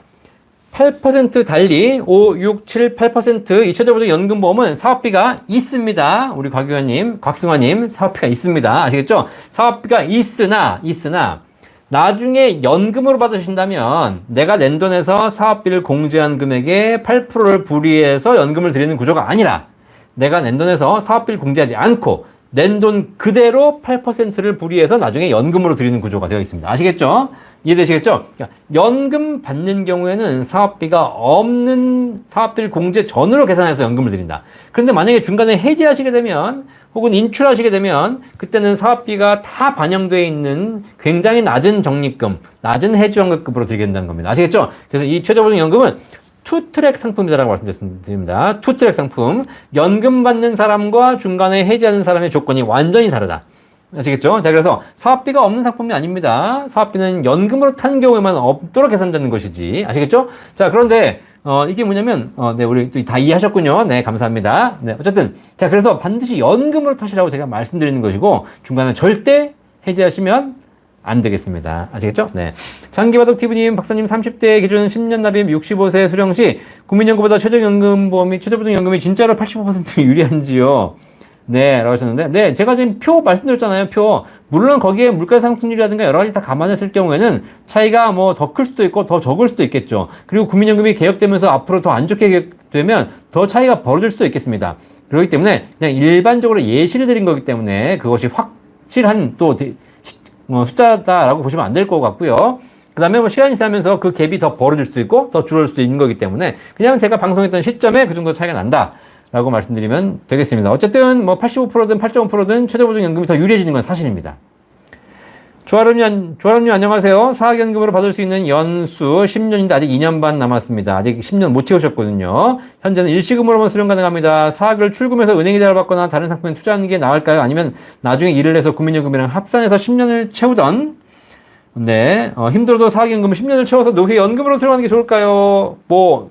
8% 달리 5, 6, 7, 8% 이 최저보적 연금보험은 사업비가 있습니다. 우리 곽승화님 사업비가 있습니다. 아시겠죠? 사업비가 있으나 나중에 연금으로 받으신다면 내가 낸 돈에서 사업비를 공제한 금액의 8%를 불이해서 연금을 드리는 구조가 아니라, 내가 낸 돈에서 사업비를 공제하지 않고 낸 돈 그대로 8%를 불이해서 나중에 연금으로 드리는 구조가 되어 있습니다. 아시겠죠? 이해되시겠죠? 그러니까 연금 받는 경우에는 사업비가 없는 사업비를 공제 전으로 계산해서 연금을 드린다. 그런데 만약에 중간에 해지하시게 되면, 혹은 인출하시게 되면, 그때는 사업비가 다 반영되어 있는 굉장히 낮은 적립금, 낮은 해지환급으로 드리게 된다는 겁니다. 아시겠죠? 그래서 이 최저보증 연금은 투트랙 상품이다라고 말씀드립니다. 투트랙 상품. 연금 받는 사람과 중간에 해지하는 사람의 조건이 완전히 다르다. 아시겠죠? 자, 그래서 사업비가 없는 상품이 아닙니다. 사업비는 연금으로 타는 경우에만 없도록 계산되는 것이지. 아시겠죠? 자, 그런데 이게 뭐냐면 네, 우리 또 다 이해하셨군요. 네, 감사합니다. 네, 어쨌든 자, 그래서 반드시 연금으로 타시라고 제가 말씀드리는 것이고, 중간에 절대 해지하시면 안 되겠습니다. 아시겠죠? 네. 장기바둑TV님, 박사님 30대 기준 10년 납입 65세 수령 시 국민연금보다 최저보증 연금이 진짜로 85% 유리한지요? 네, 라고 하셨는데, 네, 제가 지금 표 말씀드렸잖아요, 표. 물론 거기에 물가 상승률이라든가 여러 가지 다 감안했을 경우에는 차이가 뭐 더 클 수도 있고 더 적을 수도 있겠죠. 그리고 국민연금이 개혁되면서 앞으로 더 안 좋게 개혁되면 더 차이가 벌어질 수도 있겠습니다. 그렇기 때문에 그냥 일반적으로 예시를 드린 거기 때문에 그것이 확실한 또 숫자다라고 보시면 안 될 것 같고요. 그 다음에 뭐 시간이 지나면서 그 갭이 더 벌어질 수도 있고 더 줄어들 수도 있는 거기 때문에 그냥 제가 방송했던 시점에 그 정도 차이가 난다 라고 말씀드리면 되겠습니다. 어쨌든 뭐 85%든 8.5%든 최저보증연금이 더 유리해지는 건 사실입니다. 조아름님 안녕하세요. 사학연금으로 받을 수 있는 연수 10년인데 아직 2년 반 남았습니다. 아직 10년 못 채우셨거든요. 현재는 일시금으로만 수령 가능합니다. 사학을 출금해서 은행이자를 받거나 다른 상품에 투자하는 게 나을까요? 아니면 나중에 일을 해서 국민연금이랑 합산해서 10년을 채우던, 네, 힘들어도 사학연금을 10년을 채워서 노후에 연금으로 수령하는 게 좋을까요? 뭐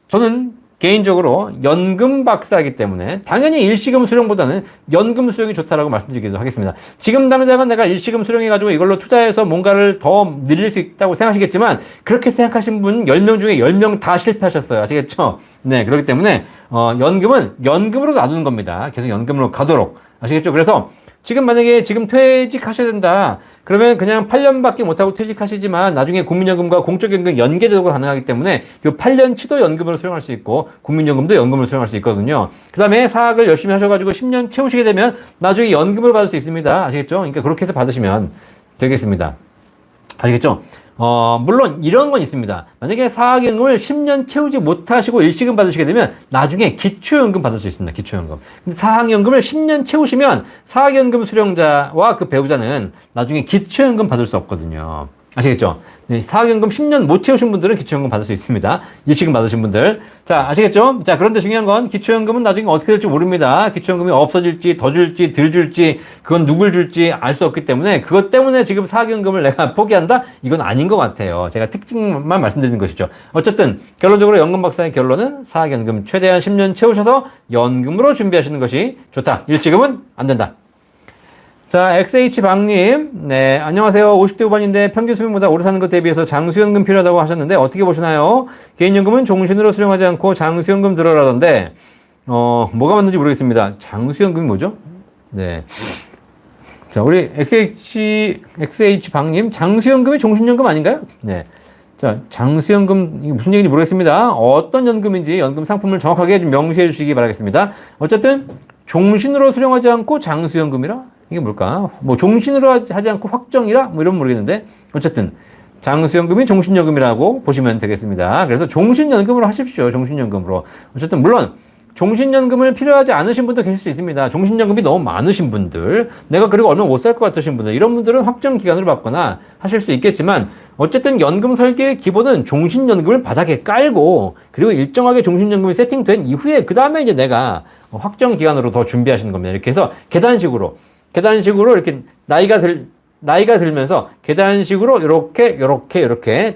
저는 개인적으로 연금 박사이기 때문에 당연히 일시금 수령보다는 연금 수령이 좋다라고 말씀드리기도 하겠습니다. 지금 당장은 내가 일시금 수령해가지고 이걸로 투자해서 뭔가를 더 늘릴 수 있다고 생각하시겠지만 그렇게 생각하신 분 10명 중에 10명 다 실패하셨어요. 아시겠죠? 네, 그렇기 때문에 연금은 연금으로 놔두는 겁니다. 계속 연금으로 가도록. 아시겠죠? 그래서 지금 만약에 지금 퇴직하셔야 된다. 그러면 그냥 8년밖에 못하고 퇴직하시지만 나중에 국민연금과 공적연금 연계적으로 가능하기 때문에 이 8년치도 연금으로 수령할 수 있고 국민연금도 연금으로 수령할 수 있거든요. 그 다음에 사학을 열심히 하셔가지고 10년 채우시게 되면 나중에 연금을 받을 수 있습니다. 아시겠죠? 그러니까 그렇게 해서 받으시면 되겠습니다. 아시겠죠? 물론 이런 건 있습니다. 만약에 사학연금을 10년 채우지 못하시고 일시금 받으시게 되면 나중에 기초연금 받을 수 있습니다. 기초연금. 근데 사학연금을 10년 채우시면 사학연금 수령자와 그 배우자는 나중에 기초연금 받을 수 없거든요. 아시겠죠? 네, 사학연금 10년 못 채우신 분들은 기초연금 받을 수 있습니다. 일시금 받으신 분들. 자, 아시겠죠? 자, 그런데 중요한 건 기초연금은 나중에 어떻게 될지 모릅니다. 기초연금이 없어질지, 더 줄지, 덜 줄지, 그건 누굴 줄지 알 수 없기 때문에 그것 때문에 지금 사학연금을 내가 포기한다? 이건 아닌 것 같아요. 제가 특징만 말씀드리는 것이죠. 어쨌든, 결론적으로 연금 박사의 결론은 사학연금 최대한 10년 채우셔서 연금으로 준비하시는 것이 좋다. 일시금은 안 된다. 자, XH방님, 네, 안녕하세요. 50대 후반인데 평균 수명보다 오래 사는 것 대비해서 장수연금 필요하다고 하셨는데 어떻게 보시나요? 개인연금은 종신으로 수령하지 않고 장수연금 들어라던데, 뭐가 맞는지 모르겠습니다. 장수연금이 뭐죠? 네. 자, 우리 XH방님, 장수연금이 종신연금 아닌가요? 네. 자, 장수연금, 이게 무슨 얘기인지 모르겠습니다. 어떤 연금인지 연금 상품을 정확하게 좀 명시해 주시기 바라겠습니다. 어쨌든, 종신으로 수령하지 않고 장수연금이라? 이게 뭘까? 뭐 종신으로 하지 않고 확정이라? 뭐 이러면 모르겠는데 어쨌든 장수연금이 종신연금이라고 보시면 되겠습니다. 그래서 종신연금으로 하십시오. 종신연금으로. 어쨌든 물론 종신연금을 필요하지 않으신 분도 계실 수 있습니다. 종신연금이 너무 많으신 분들, 내가 그리고 얼마 못 살 것 같으신 분들, 이런 분들은 확정 기간으로 받거나 하실 수 있겠지만 어쨌든 연금 설계의 기본은 종신연금을 바닥에 깔고 그리고 일정하게 종신연금이 세팅된 이후에 그 다음에 이제 내가 확정 기간으로 더 준비하시는 겁니다. 이렇게 해서 계단식으로 이렇게 나이가 들면서 계단식으로 이렇게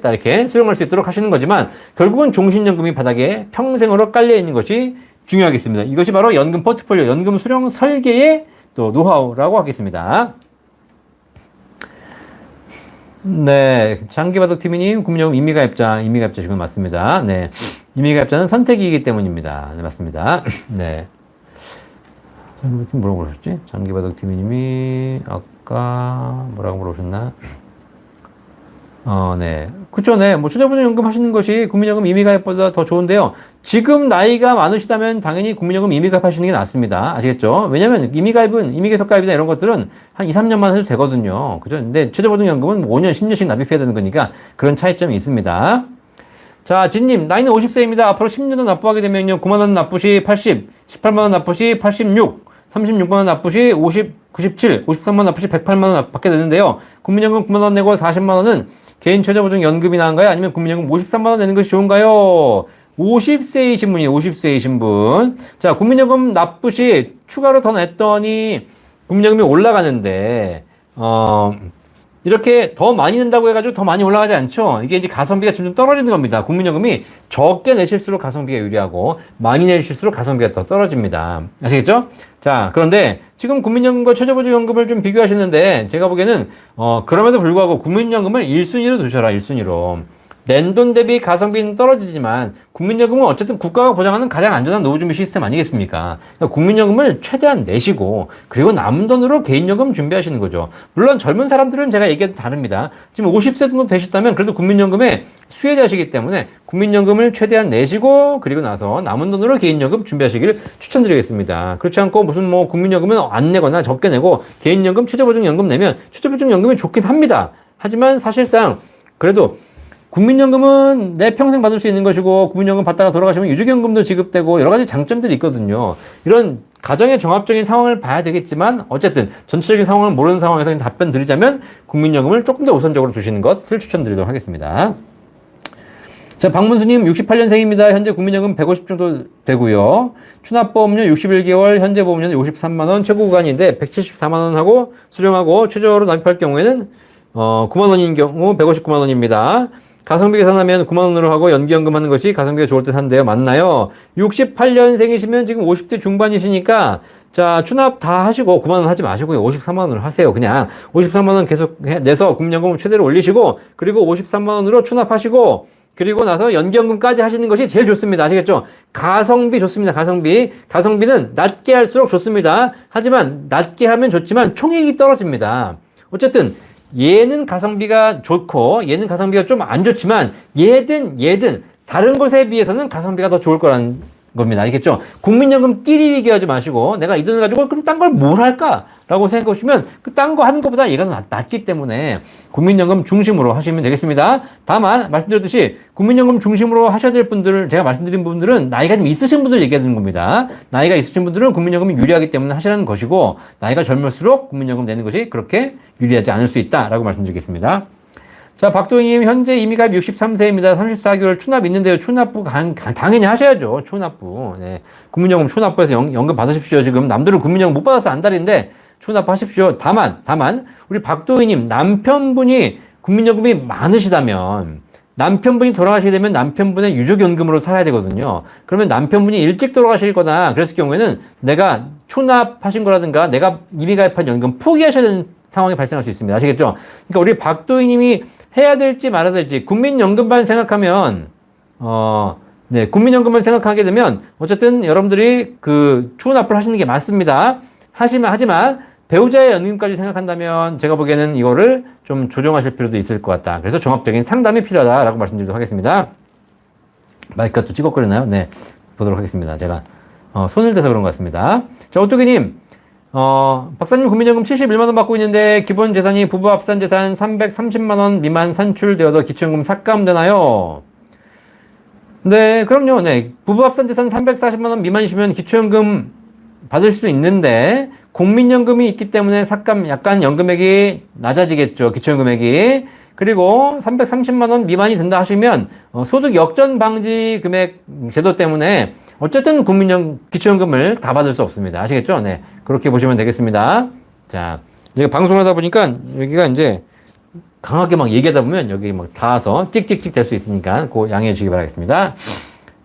딱 이렇게 수령할 수 있도록 하시는 거지만 결국은 종신연금이 바닥에 평생으로 깔려 있는 것이 중요하겠습니다. 이것이 바로 연금 포트폴리오, 연금 수령 설계의 또 노하우라고 하겠습니다. 네, 장기바둑TV님, 국민연금 임의가입자 지금 맞습니다. 네, 임의가입자는 선택이기 때문입니다. 네, 맞습니다. 네. 뭐라고 물어보셨지? 장기바둑TV님이 아까 뭐라고 물어보셨나? 네. 그쵸, 네. 뭐, 초저보증연금 하시는 것이 국민연금 임의가입보다 더 좋은데요. 지금 나이가 많으시다면 당연히 국민연금 임의가입 하시는 게 낫습니다. 아시겠죠? 왜냐면 임의계속가입이나 이런 것들은 한 2, 3년만 해도 되거든요. 그죠? 근데 초저보증연금은 5년, 10년씩 납입해야 되는 거니까 그런 차이점이 있습니다. 자, 진님, 나이는 50세입니다. 앞으로 10년 더 납부하게 되면요. 9만원 납부시 80, 18만원 납부시 86, 36만원 납부시 50, 97, 53만원 납부시 108만원 받게 되는데요. 국민연금 9만원 내고 40만원은 개인 최저보증 연금이 나은가요? 아니면 국민연금 53만원 내는 것이 좋은가요? 50세이신 분이에요. 50세이신 분. 자, 국민연금 납부시 추가로 더 냈더니 국민연금이 올라가는데, 이렇게 더 많이 낸다고 해가지고 더 많이 올라가지 않죠. 이게 이제 가성비가 점점 떨어지는 겁니다. 국민연금이 적게 내실수록 가성비가 유리하고 많이 내실수록 가성비가 더 떨어집니다. 아시겠죠? 자, 그런데 지금 국민연금과 최저보증연금을 좀 비교하시는데 제가 보기에는 그럼에도 불구하고 국민연금을 1순위로 두셔라. 1순위로. 낸 돈 대비 가성비는 떨어지지만 국민연금은 어쨌든 국가가 보장하는 가장 안전한 노후준비 시스템 아니겠습니까? 그러니까 국민연금을 최대한 내시고 그리고 남은 돈으로 개인연금 준비하시는 거죠. 물론 젊은 사람들은 제가 얘기해도 다릅니다. 지금 50세 정도 되셨다면 그래도 국민연금에 수혜자시기 때문에 국민연금을 최대한 내시고 그리고 나서 남은 돈으로 개인연금 준비하시기를 추천드리겠습니다. 그렇지 않고 무슨 뭐 국민연금은 안 내거나 적게 내고 개인연금, 최저보증연금 내면 최저보증연금이 좋긴 합니다. 하지만 사실상 그래도 국민연금은 내 평생 받을 수 있는 것이고 국민연금 받다가 돌아가시면 유족연금도 지급되고 여러 가지 장점들이 있거든요. 이런 가정의 종합적인 상황을 봐야 되겠지만 어쨌든 전체적인 상황을 모르는 상황에서 답변 드리자면 국민연금을 조금 더 우선적으로 두시는 것을 추천드리도록 하겠습니다. 자, 박문수님 68년생입니다. 현재 국민연금 150 정도 되고요. 추납보험료 61개월, 현재 보험료는 53만원, 최고 구간인데 174만원 하고 수령하고 최저로 납입할 경우에는 9만원인 경우 159만원입니다. 가성비 계산하면 9만 원으로 하고 연기연금 하는 것이 가성비가 좋을 듯 한데요. 맞나요? 68년생이시면 지금 50대 중반이시니까 자, 추납 다 하시고 9만 원 하지 마시고요. 53만 원으로 하세요. 그냥 53만 원 계속 내서 국민연금 최대로 올리시고 그리고 53만 원으로 추납하시고 그리고 나서 연기연금까지 하시는 것이 제일 좋습니다. 아시겠죠? 가성비 좋습니다. 가성비. 가성비는 낮게 할수록 좋습니다. 하지만 낮게 하면 좋지만 총액이 떨어집니다. 어쨌든 얘는 가성비가 좋고 얘는 가성비가 좀 안 좋지만 얘든 다른 곳에 비해서는 가성비가 더 좋을 거라는 겁니다. 알겠죠? 국민연금끼리 비교하지 마시고 내가 이 돈을 가지고 그럼 딴 걸 뭘 할까? 라고 생각해 보시면 그 딴 거 하는 것보다 얘가 더 낫기 때문에 국민연금 중심으로 하시면 되겠습니다. 다만 말씀드렸듯이 국민연금 중심으로 하셔야 될 분들 제가 말씀드린 분들은 나이가 좀 있으신 분들 얘기하는 겁니다. 나이가 있으신 분들은 국민연금이 유리하기 때문에 하시라는 것이고 나이가 젊을수록 국민연금 내는 것이 그렇게 유리하지 않을 수 있다라고 말씀드리겠습니다. 자, 박도희님, 현재 이미가입 63세입니다. 34개월 추납 있는데요. 추납부 당연히 하셔야죠. 추납부. 네. 국민연금 추납부에서 연금 받으십시오. 지금 남들은 국민연금 못 받아서 안달인데 추납하십시오. 다만, 우리 박도희님, 남편분이 국민연금이 많으시다면, 남편분이 돌아가시게 되면 남편분의 유족연금으로 살아야 되거든요. 그러면 남편분이 일찍 돌아가실 거나 그랬을 경우에는 내가 추납하신 거라든가 내가 이미 가입한 연금 포기하셔야 되는 상황이 발생할 수 있습니다. 아시겠죠? 그러니까 우리 박도희님이 해야 될지 말아야 될지 국민연금만 생각하면 네, 국민연금을 생각하게 되면 어쨌든 여러분들이 그 추납을 하시는 게 맞습니다. 하지만 배우자의 연금까지 생각한다면 제가 보기에는 이거를 좀 조정하실 필요도 있을 것 같다. 그래서 종합적인 상담이 필요하다라고 말씀드리도록 하겠습니다. 마이크가 또 찌걱거리나요? 네, 보도록 하겠습니다. 제가 손을 대서 그런 것 같습니다. 자, 오뚜기님. 박사님 국민연금 71만원 받고 있는데 기본 재산이 부부 합산 재산 330만원 미만 산출되어도 기초연금 삭감되나요? 네, 그럼요. 네. 부부 합산 재산 340만원 미만이시면 기초연금 받을 수도 있는데 국민연금이 있기 때문에 삭감 약간 연금액이 낮아지겠죠. 기초연금액이. 그리고 330만원 미만이 된다 하시면 소득 역전 방지 금액 제도 때문에 어쨌든 기초연금을 다 받을 수 없습니다. 아시겠죠? 네. 그렇게 보시면 되겠습니다. 자, 제가 방송을 하다 보니까 여기가 이제 강하게 막 얘기하다 보면 여기 막 닿아서 찍찍찍 될 수 있으니까 그 양해해 주시기 바라겠습니다.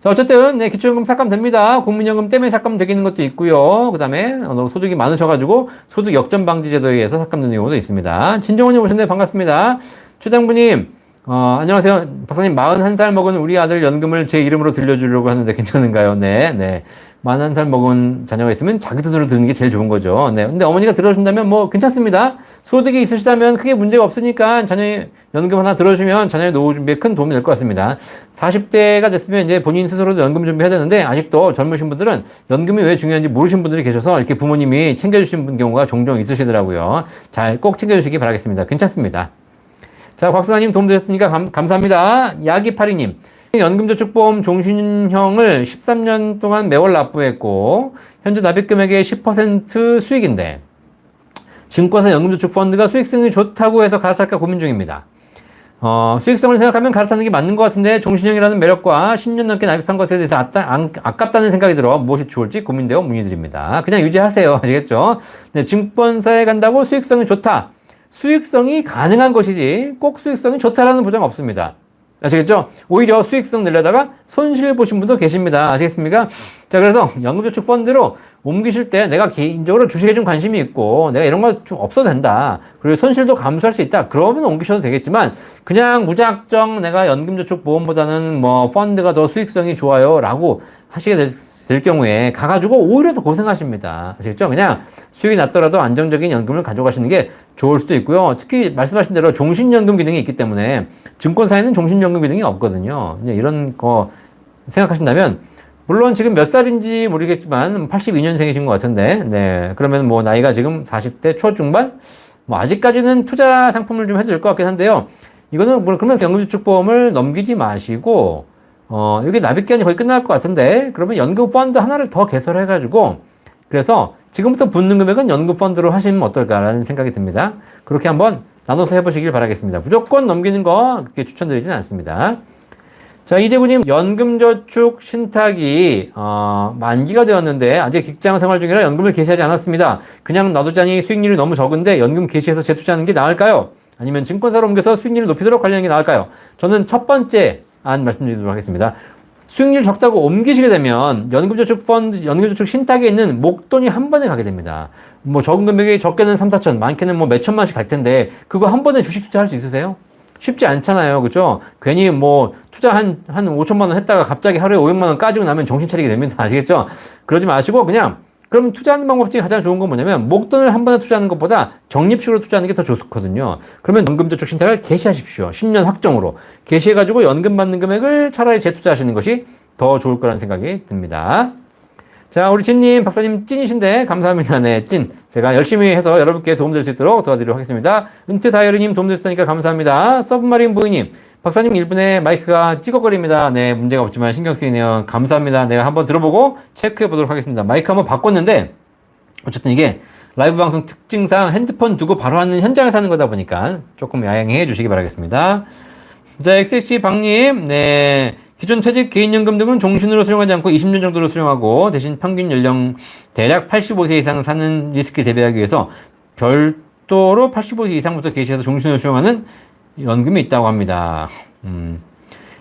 자, 어쨌든, 네, 기초연금 삭감됩니다. 국민연금 때문에 삭감되는 것도 있고요. 그 다음에 소득이 많으셔가지고 소득 역전 방지 제도에 의해서 삭감되는 경우도 있습니다. 진정원님 오셨네요. 반갑습니다. 최장부님, 안녕하세요. 박사님, 41살 먹은 우리 아들 연금을 제 이름으로 들려주려고 하는데 괜찮은가요? 네. 41살 먹은 자녀가 있으면 자기 돈으로 드는 게 제일 좋은 거죠. 네. 근데 어머니가 들어준다면 뭐 괜찮습니다. 소득이 있으시다면 크게 문제가 없으니까 자녀의 연금 하나 들어주면 자녀의 노후 준비에 큰 도움이 될 것 같습니다. 40대가 됐으면 이제 본인 스스로도 연금 준비해야 되는데 아직도 젊으신 분들은 연금이 왜 중요한지 모르신 분들이 계셔서 이렇게 부모님이 챙겨주신 경우가 종종 있으시더라고요. 잘 꼭 챙겨주시기 바라겠습니다. 괜찮습니다. 자, 곽사님 도움 드렸으니까 감사합니다. 야기파리님. 연금저축보험 종신형을 13년 동안 매월 납부했고 현재 납입금액의 10% 수익인데 증권사 연금저축펀드가 수익성이 좋다고 해서 갈아탈까 고민 중입니다. 수익성을 생각하면 갈아타는 게 맞는 것 같은데 종신형이라는 매력과 10년 넘게 납입한 것에 대해서 아깝다는 생각이 들어 무엇이 좋을지 고민되어 문의드립니다. 그냥 유지하세요. 아시겠죠? 네, 증권사에 간다고 수익성이 좋다. 수익성이 가능한 것이지 꼭 수익성이 좋다라는 보장 없습니다. 아시겠죠? 오히려 수익성 내려다가 손실 보신 분도 계십니다. 아시겠습니까? 자, 그래서 연금저축펀드로 옮기실 때 내가 개인적으로 주식에 좀 관심이 있고 내가 이런 거 좀 없어도 된다. 그리고 손실도 감수할 수 있다. 그러면 옮기셔도 되겠지만 그냥 무작정 내가 연금저축보험보다는 뭐 펀드가 더 수익성이 좋아요 라고 하시게 될 경우에 가가지고 오히려 더 고생하십니다. 아시겠죠? 그냥 수익이 낮더라도 안정적인 연금을 가져가시는 게 좋을 수도 있고요. 특히 말씀하신 대로 종신연금 기능이 있기 때문에 증권사에는 종신연금 기능이 없거든요. 이런 거 생각하신다면 물론 지금 몇 살인지 모르겠지만 82년생이신 것 같은데 네, 그러면 뭐 나이가 지금 40대 초중반? 뭐 아직까지는 투자 상품을 좀 해도 될 것 같긴 한데요. 이거는 그러면서 연금저축보험을 넘기지 마시고 여기 납입기한이 거의 끝날 것 같은데 그러면 연금 펀드 하나를 더 개설해가지고 그래서 지금부터 붙는 금액은 연금 펀드로 하시면 어떨까라는 생각이 듭니다. 그렇게 한번 나눠서 해보시길 바라겠습니다. 무조건 넘기는 거 그렇게 추천드리진 않습니다. 자, 이재구님, 연금저축 신탁이 만기가 되었는데 아직 직장생활 중이라 연금을 개시하지 않았습니다. 그냥 놔두자니 수익률이 너무 적은데 연금 개시해서 재투자하는 게 나을까요? 아니면 증권사로 옮겨서 수익률을 높이도록 관리하는 게 나을까요? 저는 첫 번째 안 말씀드리도록 하겠습니다. 수익률 적다고 옮기시게 되면 연금저축 펀드, 연금저축 신탁에 있는 목돈이 한 번에 가게 됩니다. 뭐 적은 금액이 적게는 3, 4천, 많게는 뭐 몇천만씩 갈 텐데 그거 한 번에 주식 투자할 수 있으세요? 쉽지 않잖아요. 그죠? 괜히 뭐 투자 한 5천만 원 했다가 갑자기 하루에 500만 원 까지고 나면 정신 차리게 됩니다. 아시겠죠? 그러지 마시고 그냥 그럼 투자하는 방법 중에 가장 좋은 건 뭐냐면 목돈을 한 번에 투자하는 것보다 적립식으로 투자하는 게 더 좋거든요. 그러면 연금저축 신탁을 개시하십시오. 10년 확정으로. 개시해가지고 연금 받는 금액을 차라리 재투자하시는 것이 더 좋을 거라는 생각이 듭니다. 자, 우리 찐님, 박사님 찐이신데 감사합니다. 네, 찐. 제가 열심히 해서 여러분께 도움될 수 있도록 도와드리도록 하겠습니다. 은퇴 다이어리님 도움되셨다니까 감사합니다. 서브마린 보이님, 박사님 1분에 마이크가 찌걱거립니다. 네, 문제가 없지만 신경 쓰이네요. 감사합니다. 내가 한번 들어보고 체크해 보도록 하겠습니다. 마이크 한번 바꿨는데 어쨌든 이게 라이브 방송 특징상 핸드폰 두고 바로 하는 현장에서 하는 거다 보니까 조금 야양해 주시기 바라겠습니다. 자, XH 박님, 네. 기존 퇴직 개인연금 등은 종신으로 수령하지 않고 20년 정도로 수령하고 대신 평균 연령 대략 85세 이상 사는 리스크에 대비하기 위해서 별도로 85세 이상부터 개시해서 종신으로 수령하는 연금이 있다고 합니다.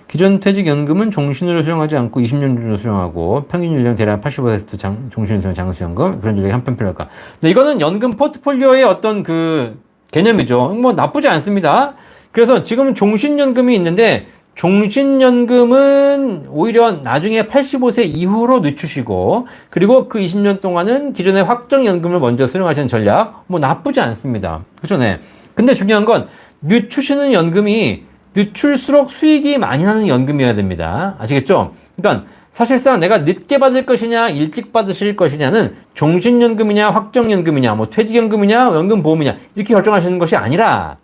기존 퇴직연금은 종신으로 수령하지 않고 20년 정도 수령하고 평균 연령 대략 85세부터 종신으로 수령 장수연금 그런 전략이 한편 필요할까? 근데 이거는 연금 포트폴리오의 어떤 그 개념이죠. 뭐 나쁘지 않습니다. 그래서 지금 종신연금이 있는데 종신연금은 오히려 나중에 85세 이후로 늦추시고 그리고 그 20년 동안은 기존의 확정연금을 먼저 수령하시는 전략 뭐 나쁘지 않습니다. 그죠? 네. 근데 중요한 건 늦추시는 연금이 늦출수록 수익이 많이 나는 연금이어야 됩니다. 아시겠죠? 그러니까 사실상 내가 늦게 받을 것이냐 일찍 받으실 것이냐는 종신연금이냐 확정연금이냐 뭐 퇴직연금이냐 연금보험이냐 이렇게 결정하시는 것이 아니라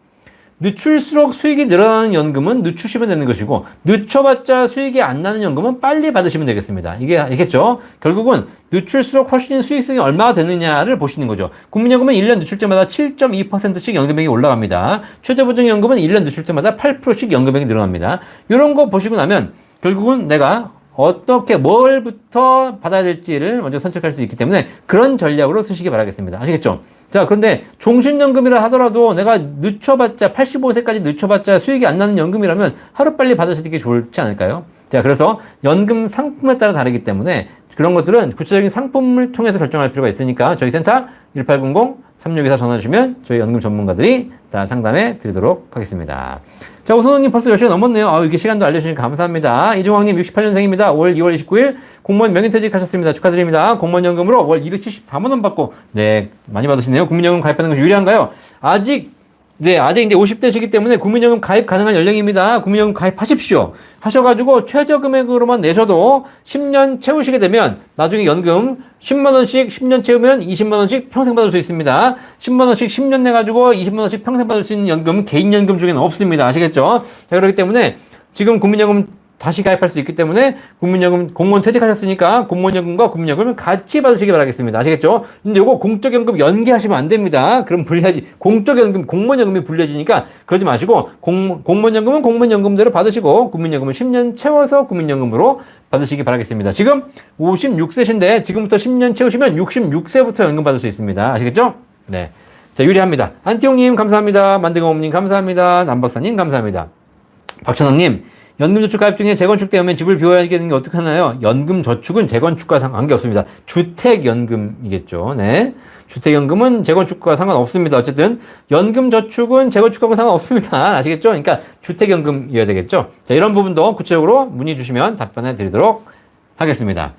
늦출수록 수익이 늘어나는 연금은 늦추시면 되는 것이고 늦춰봤자 수익이 안 나는 연금은 빨리 받으시면 되겠습니다. 이게 알겠죠? 결국은 늦출수록 훨씬 수익성이 얼마가 되느냐를 보시는 거죠. 국민연금은 1년 늦출 때마다 7.2%씩 연금액이 올라갑니다. 최저보증연금은 1년 늦출 때마다 8%씩 연금액이 늘어납니다. 이런 거 보시고 나면 결국은 내가 어떻게 뭘부터 받아야 될지를 먼저 선택할 수 있기 때문에 그런 전략으로 쓰시기 바라겠습니다. 아시겠죠? 자, 그런데 종신연금이라 하더라도 내가 늦춰봤자 85세까지 늦춰봤자 수익이 안 나는 연금이라면 하루빨리 받으시는 게 좋지 않을까요? 자, 그래서 연금 상품에 따라 다르기 때문에 그런 것들은 구체적인 상품을 통해서 결정할 필요가 있으니까 저희 센터 1800-3624 전화 주시면 저희 연금 전문가들이 다 상담해 드리도록 하겠습니다. 자, 오선호님 벌써 10시가 넘었네요. 이렇게 시간도 알려주시니 감사합니다. 이종황님 68년생입니다. 월 2월 29일 공무원 명예퇴직하셨습니다. 축하드립니다. 공무원연금으로 월 274만원 받고, 네, 많이 받으시네요. 국민연금 가입하는 것이 유리한가요? 아직 이제 50대시기 때문에 국민연금 가입 가능한 연령입니다. 국민연금 가입하십시오. 하셔가지고 최저 금액으로만 내셔도 10년 채우시게 되면 나중에 연금 10만원씩 10년 채우면 20만원씩 평생 받을 수 있습니다. 10만원씩 10년 내가지고 20만원씩 평생 받을 수 있는 연금 개인연금 중에는 없습니다. 아시겠죠? 자, 그렇기 때문에 지금 국민연금 다시 가입할 수 있기 때문에 국민연금 공무원 퇴직하셨으니까 공무원연금과 국민연금을 같이 받으시기 바라겠습니다. 아시겠죠? 근데 요거 공적연금 연계하시면 안 됩니다. 그럼 불리하지. 공적연금, 공무원연금이 불리해지니까 그러지 마시고 공무원연금은 공무원연금대로 받으시고 국민연금은 10년 채워서 국민연금으로 받으시기 바라겠습니다. 지금 56세신데 지금부터 10년 채우시면 66세부터 연금 받을 수 있습니다. 아시겠죠? 네. 자, 유리합니다. 안티용님 감사합니다. 만등어머님 감사합니다. 남박사님 감사합니다. 박천왕님 연금저축 가입 중에 재건축 때문에 집을 비워야 되는 게 어떻게 하나요? 연금저축은 재건축과 관계없습니다. 주택연금이겠죠. 네. 주택연금은 재건축과 상관없습니다. 어쨌든 연금저축은 재건축하고 상관없습니다. 아시겠죠? 그러니까 주택연금이어야 되겠죠. 자, 이런 부분도 구체적으로 문의 주시면 답변해 드리도록 하겠습니다.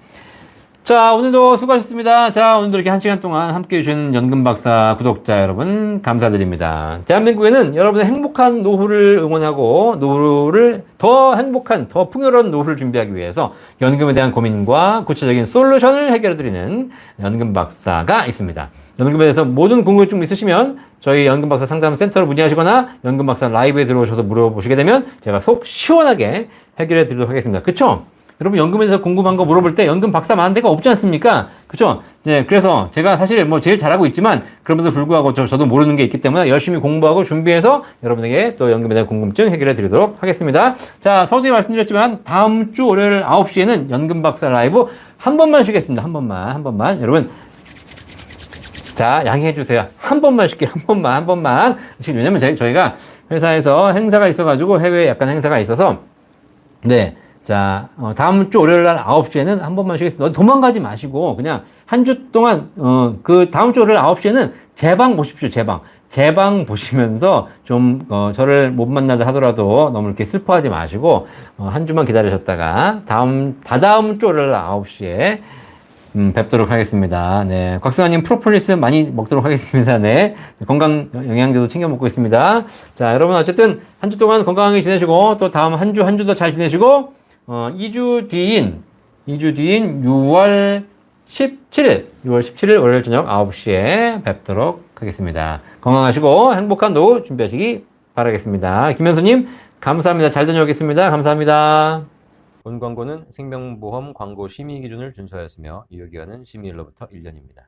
자, 오늘도 수고하셨습니다. 자, 오늘도 이렇게 1시간 동안 함께 해주신 연금박사 구독자 여러분 감사드립니다. 대한민국에는 여러분의 행복한 노후를 응원하고 노후를 더 행복한, 더 풍요로운 노후를 준비하기 위해서 연금에 대한 고민과 구체적인 솔루션을 해결해드리는 연금박사가 있습니다. 연금에 대해서 모든 궁금증 있으시면 저희 연금박사 상담센터로 문의하시거나 연금박사 라이브에 들어오셔서 물어보시게 되면 제가 속 시원하게 해결해 드리도록 하겠습니다. 그쵸? 여러분 연금에 대해서 궁금한 거 물어볼 때 연금 박사 많은 데가 없지 않습니까? 그쵸? 네, 그래서 제가 사실 뭐 제일 잘하고 있지만 그럼에도 불구하고 저도 모르는 게 있기 때문에 열심히 공부하고 준비해서 여러분에게 또 연금에 대한 궁금증 해결해 드리도록 하겠습니다. 자, 서두에 말씀드렸지만 다음 주 월요일 9시에는 연금 박사 라이브 한 번만 쉬겠습니다. 한 번만. 여러분 자, 양해해 주세요. 한 번만 쉴게요. 한 번만. 지금 왜냐면 저희가 회사에서 행사가 있어가지고 해외에 약간 행사가 있어서 네. 자, 다음 주 월요일 날 9시에는 한 번만 쉬겠습니다. 도망가지 마시고, 그냥 한 주 동안, 그 다음 주 월요일 9시에는 제 방 보십시오, 제 방. 제 방 보시면서 좀, 저를 못 만나다 하더라도 너무 이렇게 슬퍼하지 마시고, 한 주만 기다리셨다가, 다다음 주 월요일 날 9시에, 뵙도록 하겠습니다. 네. 곽승환님 프로폴리스 많이 먹도록 하겠습니다. 네. 건강 영양제도 챙겨 먹고 있습니다. 자, 여러분 어쨌든 한 주 동안 건강하게 지내시고 또 다음 한 주도 잘 지내시고 2주 뒤인 6월 17일 월요일 저녁 9시에 뵙도록 하겠습니다. 건강하시고 행복한 노후 준비하시기 바라겠습니다. 김현수님 감사합니다. 잘 다녀오겠습니다. 감사합니다. 본 광고는 생명보험 광고 심의 기준을 준수하였으며 유효기간은 심의일로부터 1년입니다.